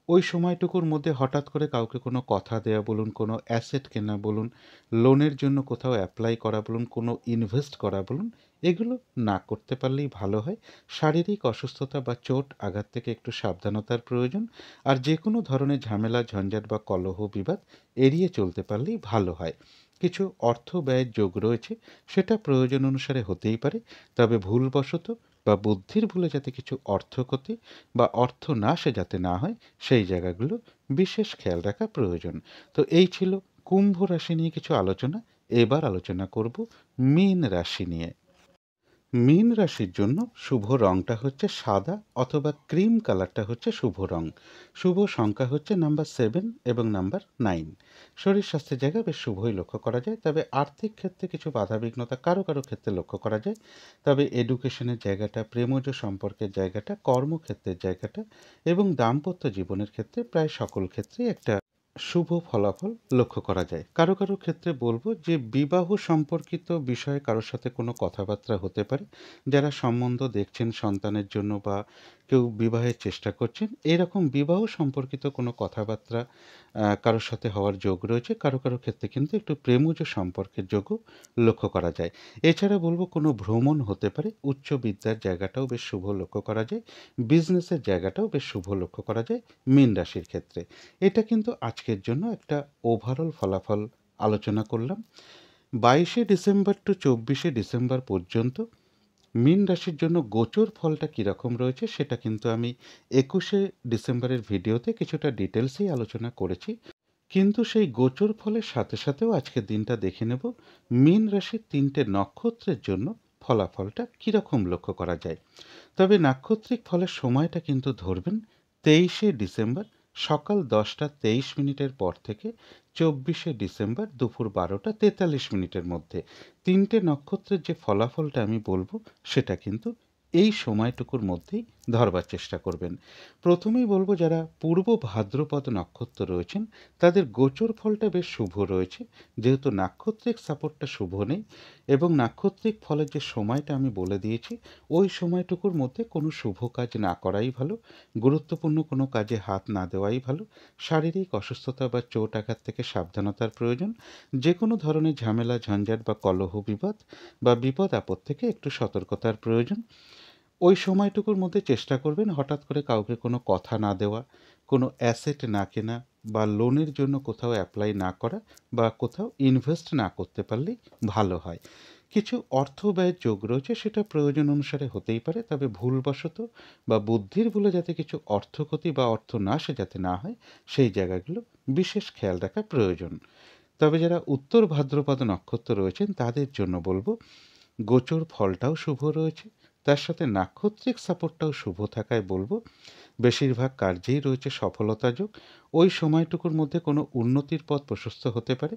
ওই সময়টুকুর মধ্যে হঠাৎ করে কাউকে কোনো কথা দেয়া বলুন, কোনো অ্যাসেট কেনা বলুন, লোনের জন্য কোথাও অ্যাপ্লাই করা বলুন, কোনো ইনভেস্ট করা বলুন, এগুলো না করতে পারলেই ভালো হয়। শারীরিক অসুস্থতা বা চোট আঘাত থেকে একটু সাবধানতার প্রয়োজন। আর যে কোনো ধরনের ঝামেলা ঝঞ্ঝাট বা কলহ বিবাদ এড়িয়ে চলতে পারলেই ভালো হয়। কিছু অর্থ ব্যয়ের যোগ রয়েছে, সেটা প্রয়োজন অনুসারে হতেই পারে, তবে ভুলবশত বা বুদ্ধির ভুলে যাতে কিছু অর্থ ক্ষতি বা অর্থ নাশে যাতে না হয় সেই জায়গাগুলো বিশেষ খেয়াল রাখা প্রয়োজন। তো এই ছিল কুম্ভ রাশি নিয়ে কিছু আলোচনা। এবার আলোচনা করব মীন রাশি নিয়ে। মীন রাশির জন্য শুভ রংটা হচ্ছে সাদা অথবা ক্রিম কালারটা হচ্ছে শুভ রং। শুভ সংখ্যা হচ্ছে নাম্বার 7 এবং নাম্বার 9। শরীর স্বাস্থ্যের জায়গায় বেশ শুভই লক্ষ্য করা যায়, তবে আর্থিক ক্ষেত্রে কিছু বাধাবিঘ্নতা কারো কারো ক্ষেত্রে লক্ষ্য করা যায়। তবে এডুকেশনের জায়গাটা, প্রেমজ সম্পর্কের জায়গাটা, কর্মক্ষেত্রের জায়গাটা এবং দাম্পত্য জীবনের ক্ষেত্রে প্রায় সকল ক্ষেত্রেই একটা শুভ ফলাফল লক্ষ্য করা যায়। কারো কারো ক্ষেত্রে বলবো যে বিবাহ সম্পর্কিত বিষয়ে কারোর সাথে কোনো কথাবার্তা হতে পারে। যারা সম্বন্ধ দেখছেন সন্তানের জন্য বা কেউ বিবাহের চেষ্টা করছেন, এরকম বিবাহ সম্পর্কিত কোনো কথাবার্তা কারোর সাথে হওয়ার যোগ রয়েছে। কারো কারো ক্ষেত্রে কিন্তু একটু প্রেমজ সম্পর্কের যোগও লক্ষ্য করা যায়। এছাড়া বলবো কোনো ভ্রমণ হতে পারে, উচ্চ বিদ্যার জায়গাটাও বেশ শুভ লক্ষ্য করা যায়, বিজনেসের জায়গাটাও বেশ শুভ লক্ষ্য করা যায় মীন রাশির ক্ষেত্রে। এটা কিন্তু আজকের জন্য একটা ওভারঅল ফলাফল আলোচনা করলাম। 22শে ডিসেম্বর টু 24শে ডিসেম্বর পর্যন্ত মীন রাশির জন্য গোচর ফলটা কীরকম রয়েছে সেটা কিন্তু আমি 21শে ডিসেম্বরের ভিডিওতে কিছুটা ডিটেলসেই আলোচনা করেছি। কিন্তু সেই গোচর ফলের সাথে সাথেও আজকের দিনটা দেখে নেব মীন রাশির 3টে নক্ষত্রের জন্য ফলাফলটা কীরকম লক্ষ্য করা যায়। তবে নাক্ষত্রিক ফলের সময়টা কিন্তু ধরবেন 23শে ডিসেম্বর সকাল 10টা 23 মিনিটের পর থেকে 24শে ডিসেম্বর দুপুর 12টা 43 মিনিটের মধ্যে। 3টে নক্ষত্রের যে ফলাফলটা আমি বলবো সেটা কিন্তু এই সময়টুকুর মধ্যেই ধরবার চেষ্টা করবেন। প্রথমেই বলবো যারা পূর্ব ভাদ্রপদ নক্ষত্র রয়েছেন তাদের গোচর ফলটা বেশ শুভ রয়েছে, যেহেতু নাক্ষত্রিক সাপোর্টটা শুভ নেই এবং নাক্ষত্রিক ফলের যে সময়টা আমি বলে দিয়েছি ওই সময়টুকুর মধ্যে কোনো শুভ কাজ না করাই ভালো, গুরুত্বপূর্ণ কোনো কাজে হাত না দেওয়াই ভালো। শারীরিক অসুস্থতা বা চোট আঘাত থেকে সাবধানতার প্রয়োজন। যে কোনো ধরনের ঝামেলা ঝঞ্ঝাট বা কলহ বিবাদ বা বিপদ আপদ থেকে একটু সতর্কতার প্রয়োজন। ওই সময়টুকুর মধ্যে চেষ্টা করবেন হঠাৎ করে কাউকে কোনো কথা না দেওয়া, কোনো অ্যাসেট না কেনা বা লোনের জন্য কোথাও অ্যাপ্লাই না করা বা কোথাও ইনভেস্ট না করতে পারলেই ভালো হয়। কিছু অর্থ ব্যয়ের যোগ রয়েছে, সেটা প্রয়োজন অনুসারে হতেই পারে, তবে ভুলবশত বা বুদ্ধির ভুলে যাতে কিছু অর্থ ক্ষতি বা অর্থ নাশে যাতে না হয় সেই জায়গাগুলো বিশেষ খেয়াল রাখা প্রয়োজন। তবে যারা উত্তর ভাদ্রপদ নক্ষত্র রয়েছেন তাদের জন্য বলবো গোচর ফলটাও শুভ রয়েছে, তার সাথে নাক্ষত্রিক সাপোর্টটাও শুভ থাকায় বলবো বেশিরভাগ কার্যেই রয়েছে সফলতা যোগ। ওই সময়টুকুর মধ্যে কোনো উন্নতির পথ প্রশস্ত হতে পারে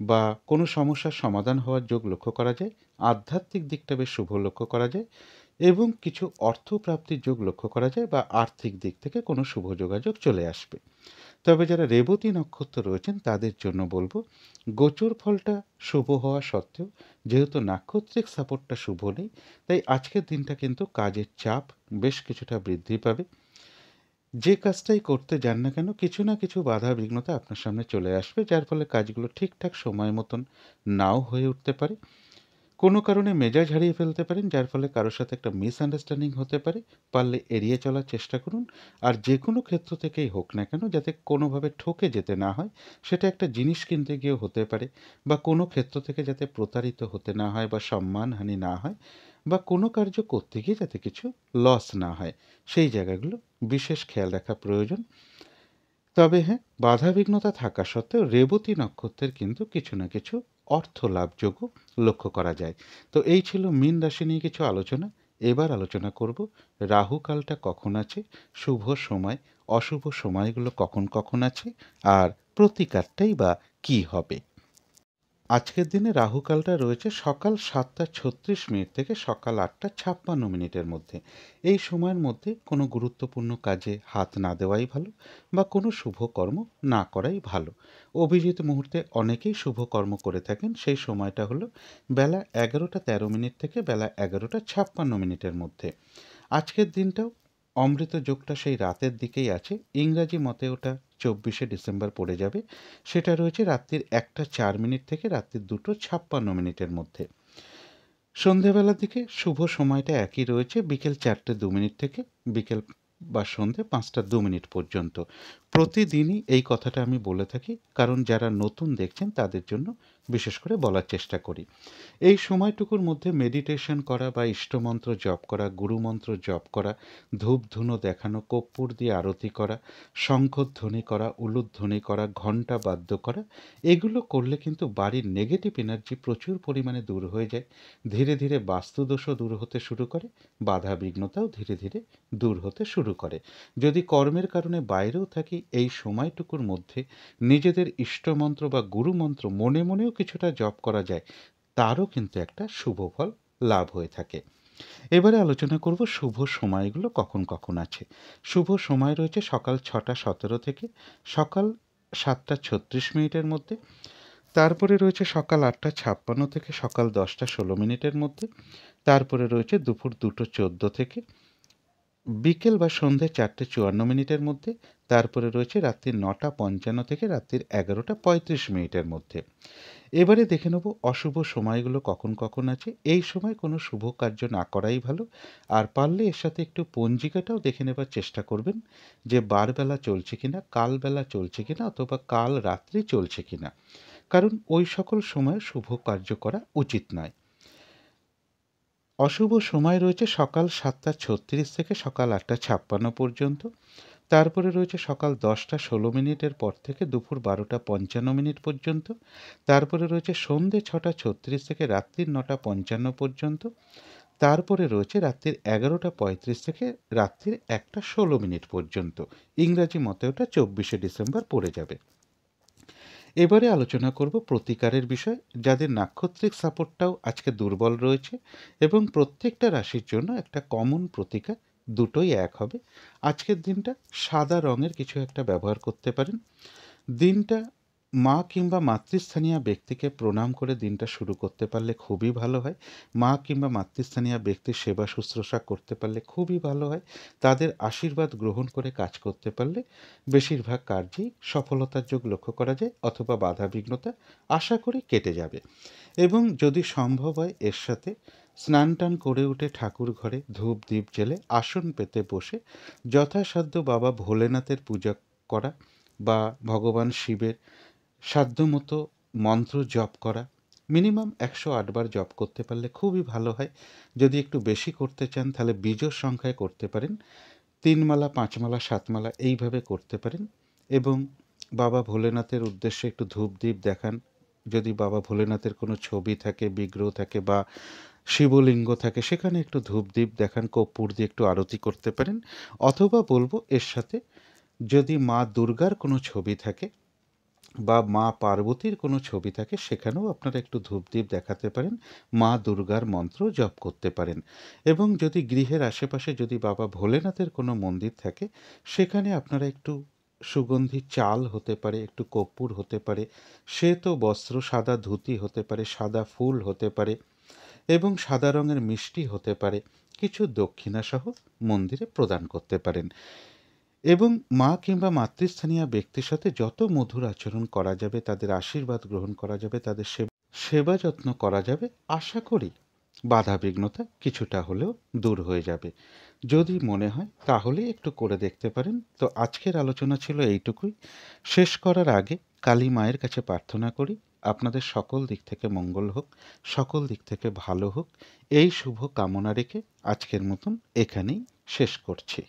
বা কোনো সমস্যার সমাধান হওয়ার যোগ লক্ষ্য করা যায়। আধ্যাত্মিক দিকটা বেশ শুভ লক্ষ্য করা যায়। এবং কিছু অর্থপ্রাপ্তির যোগ লক্ষ্য করা যায় বা আর্থিক দিক থেকে কোনো শুভ যোগাযোগ চলে আসবে। তবে যারা রেবতী নক্ষত্র রয়েছেন তাদের জন্য বলবো, গোচর ফলটা শুভ হওয়া সত্ত্বেও যেহেতু নাক্ষত্রিক সাপোর্টটা শুভ নেই, তাই আজকের দিনটা কিন্তু কাজের চাপ বেশ কিছুটা বৃদ্ধি পাবে। যে কাজটাই করতে যান না কেন কিছু না কিছু বাধা বিঘ্নতা আপনার সামনে চলে আসবে, যার ফলে কাজগুলো ঠিকঠাক সময় মতন নাও হয়ে উঠতে পারে। কোনো কারণে মেজাজ হারিয়ে ফেলতে পারেন, যার ফলে কারোর সাথে একটা মিসআন্ডারস্ট্যান্ডিং হতে পারে। পারলে এড়িয়ে চলার চেষ্টা করুন। আর যে কোনো ক্ষেত্র থেকেই হোক না কেন যাতে কোনোভাবে ঠকে যেতে না হয়, সেটা একটা জিনিস কিনতে গিয়েও হতে পারে, বা কোনো ক্ষেত্র থেকে যাতে প্রতারিত হতে না হয় বা সম্মানহানি না হয়, বা কোনো কার্য করতে গিয়ে যাতে কিছু লস না হয়, সেই জায়গাগুলো বিশেষ খেয়াল রাখা প্রয়োজন। তবে হ্যাঁ, বাধাবিঘ্নতা থাকা সত্ত্বেও রেবতী নক্ষত্রের কিন্তু কিছু না কিছু অর্থ লাভযোগও লক্ষ্য করা যায়। তো এই ছিল মীন রাশি নিয়ে কিছু আলোচনা। এবার আলোচনা করব রাহুকালটা কখন আছে, শুভ সময়, অশুভ সময়গুলো কখন কখন আছে, আর প্রতিকারটাই বা কী হবে। আজকের দিনে রাহুকালটা রয়েছে সকাল 7টা 36 মিনিট থেকে সকাল 8টা 56 মিনিটের মধ্যে। এই সময়ের মধ্যে কোনো গুরুত্বপূর্ণ কাজে হাত না দেওয়াই ভালো, বা কোনো শুভ কর্ম না করাই ভালো। অভিজিৎ মুহূর্তে অনেকেই শুভ কর্ম করে থাকেন, সেই সময়টা হলো বেলা 11টা 13 মিনিট থেকে বেলা 11টা 56 মিনিটের মধ্যে। আজকের দিনটাও অমৃত যোগটা সেই রাতের দিকেই আছে। ইংরাজি মতে ওটা 24শে ডিসেম্বর পড়ে যাবে। সেটা রয়েছে রাত্রির 1টা 4 মিনিট থেকে রাত্রির 2টো 56 মিনিটের মধ্যে। সন্ধেবেলার দিকে শুভ সময়টা একই রয়েছে, বিকেল 4টে 2 মিনিট থেকে বিকেল বা সন্ধে 5টা 2 মিনিট পর্যন্ত। প্রতিদিনই এই কথাটা আমি বলে থাকি, কারণ যারা নতুন দেখছেন তাদের জন্য বিশেষ করে বলার চেষ্টা করি। এই সময়টুকুর মধ্যে মেডিটেশন করা বা ইষ্টমন্ত্র জপ করা, গুরুমন্ত্র জপ করা, ধূপ ধুনো দেখানো, কর্পূর দিয়ে আরতি করা, শঙ্খধ্বনি করা, উলুধ্বনি করা, ঘণ্টা বাদ্য করা, এগুলো করলে কিন্তু বাড়ির নেগেটিভ এনার্জি প্রচুর পরিমাণে দূর হয়ে যায়। ধীরে ধীরে বাস্তুদোষও দূর হতে শুরু করে, বাধা বিঘ্নতাও ধীরে ধীরে দূর হতে শুরু করে। যদি কর্মের কারণে বাইরেও থাকি, এই সময়টুকুর মধ্যে নিজেদের ইষ্টমন্ত্র বা গুরুমন্ত্র মনে মনেও কিছুটা জপ করা যায়, তারও কিন্তু একটা শুভ ফল লাভ হয়ে থাকে। এবারে আলোচনা করব শুভ সময়গুলো কখন কখন আছে। শুভ সময় রয়েছে সকাল 6টা 17 থেকে সকাল 7টা 36 মিনিটের মধ্যে। তারপরে রয়েছে সকাল 8টা 56 থেকে সকাল 10টা 16 মিনিটের মধ্যে। তারপরে রয়েছে দুপুর 2টো 14 থেকে বিকেল বা সন্ধে 4টে 54 মিনিটের মধ্যে। তারপরে রয়েছে রাত্রির 9টা 55 থেকে রাত্রির 11টা 35 মিনিটের মধ্যে। এবারে দেখে নেব অশুভ সময়গুলো কখন কখন আছে। এই সময় কোনো শুভ কার্য না করাই ভালো। আর পারলে এর সাথে একটু পঞ্জিকাটাও দেখে নেবার চেষ্টা করবেন, যে বারবেলা চলছে কিনা, কালবেলা চলছে কিনা, অথবা কাল রাত্রি চলছে কিনা, কারণ ওই সকল সময়ে শুভ কার্য করা উচিত নয়। অশুভ সময় রয়েছে সকাল 7টা 36 থেকে সকাল 8টা 56 পর্যন্ত। তারপরে রয়েছে সকাল 10টা 16 মিনিটের পর থেকে দুপুর 12টা 55 পর্যন্ত। তারপরে রয়েছে সন্ধে 6টা 36 থেকে রাত্রির 9টা 55 পর্যন্ত। তারপরে রয়েছে রাত্রির 11টা 35 থেকে রাত্রির 1টা 16 পর্যন্ত। ইংরাজি মতে ওটা 24শে ডিসেম্বর পড়ে যাবে। এবারে আলোচনা করব প্রতিকারের বিষয়, যাদের নাক্ষত্রিক সাপোর্টটাও আজকে দুর্বল রয়েছে, এবং প্রত্যেকটা রাশির জন্য একটা কমন প্রতিকার, দুটোই এক হবে। আজকের দিনটা সাদা রঙের কিছু একটা ব্যবহার করতে পারেন। দিনটা মা কিংবা মাতৃস্থানীয় ব্যক্তিকে প্রণাম করে দিনটা শুরু করতে পারলে খুবই ভালো হয়। মা কিংবা মাতৃস্থানীয় ব্যক্তির সেবা শুশ্রূষা করতে পারলে খুবই ভালো হয়। তাদের আশীর্বাদ গ্রহণ করে কাজ করতে পারলে বেশিরভাগ কার্যেই সফলতার যোগ লক্ষ্য করা যায়, অথবা বাধা বিঘ্নতা আশা করি কেটে যাবে। এবং যদি সম্ভব হয় এর সাথে স্নান টান করে উঠে ঠাকুর ঘরে ধূপ দ্বীপ জেলে আসন পেতে বসে যথাসাধ্য বাবা ভোলেনাথের পূজা করা, বা ভগবান শিবের সাধ্যমতো মন্ত্র জপ করা। মিনিমাম 108 বার জপ করতে পারলে খুবই ভালো হয়। যদি একটু বেশি করতে চান তাহলে বিজোড় সংখ্যায় করতে পারেন, 3 মালা 5 মালা 7 মালা এইভাবে করতে পারেন। এবং বাবা ভোলেনাথের উদ্দেশ্যে একটু ধূপ দ্বীপ দেখান। যদি বাবা ভোলেনাথের কোনো ছবি থাকে, বিগ্রহ থাকে, বা শিবলিঙ্গ থাকে, সেখানে একটু ধূপ দ্বীপ দেখান, কর্পূর দিয়ে একটু আরতি করতে পারেন। অথবা বলবো এর সাথে যদি মা দুর্গার কোনো ছবি থাকে বা মা পার্বতীর কোনো ছবি থাকে সেখানেও আপনারা একটু ধূপদীপ দেখাতে পারেন, মা দুর্গার মন্ত্র জপ করতে পারেন। এবং যদি গৃহের আশেপাশে যদি বাবা ভোলেনাথের কোনো মন্দির থাকে সেখানে আপনারা একটু সুগন্ধি চাল হতে পারে, একটু কর্পূর হতে পারে, শ্বেত বস্ত্র, সাদা ধুতি হতে পারে, সাদা ফুল হতে পারে এবং সাদা রঙের মিষ্টি হতে পারে, কিছু দক্ষিণাসহ মন্দিরে প্রদান করতে পারেন। এবং মা কিংবা মাতৃস্থানীয় ব্যক্তির সাথে যত মধুর আচরণ করা যাবে, তাদের আশীর্বাদ গ্রহণ করা যাবে, তাদের সেবা যত্ন করা যাবে, আশা করি বাধাবিঘ্নতা কিছুটা হলেও দূর হয়ে যাবে। যদি মনে হয় তাহলে একটু করে দেখতে পারেন। তো আজকের আলোচনা ছিল এইটুকুই। শেষ করার আগে কালী মায়ের কাছে প্রার্থনা করি আপনাদের সকল দিক থেকে মঙ্গল হোক, সকল দিক থেকে ভালো হোক, এই শুভ কামনা রেখে আজকের মতন এখানেই শেষ করছি।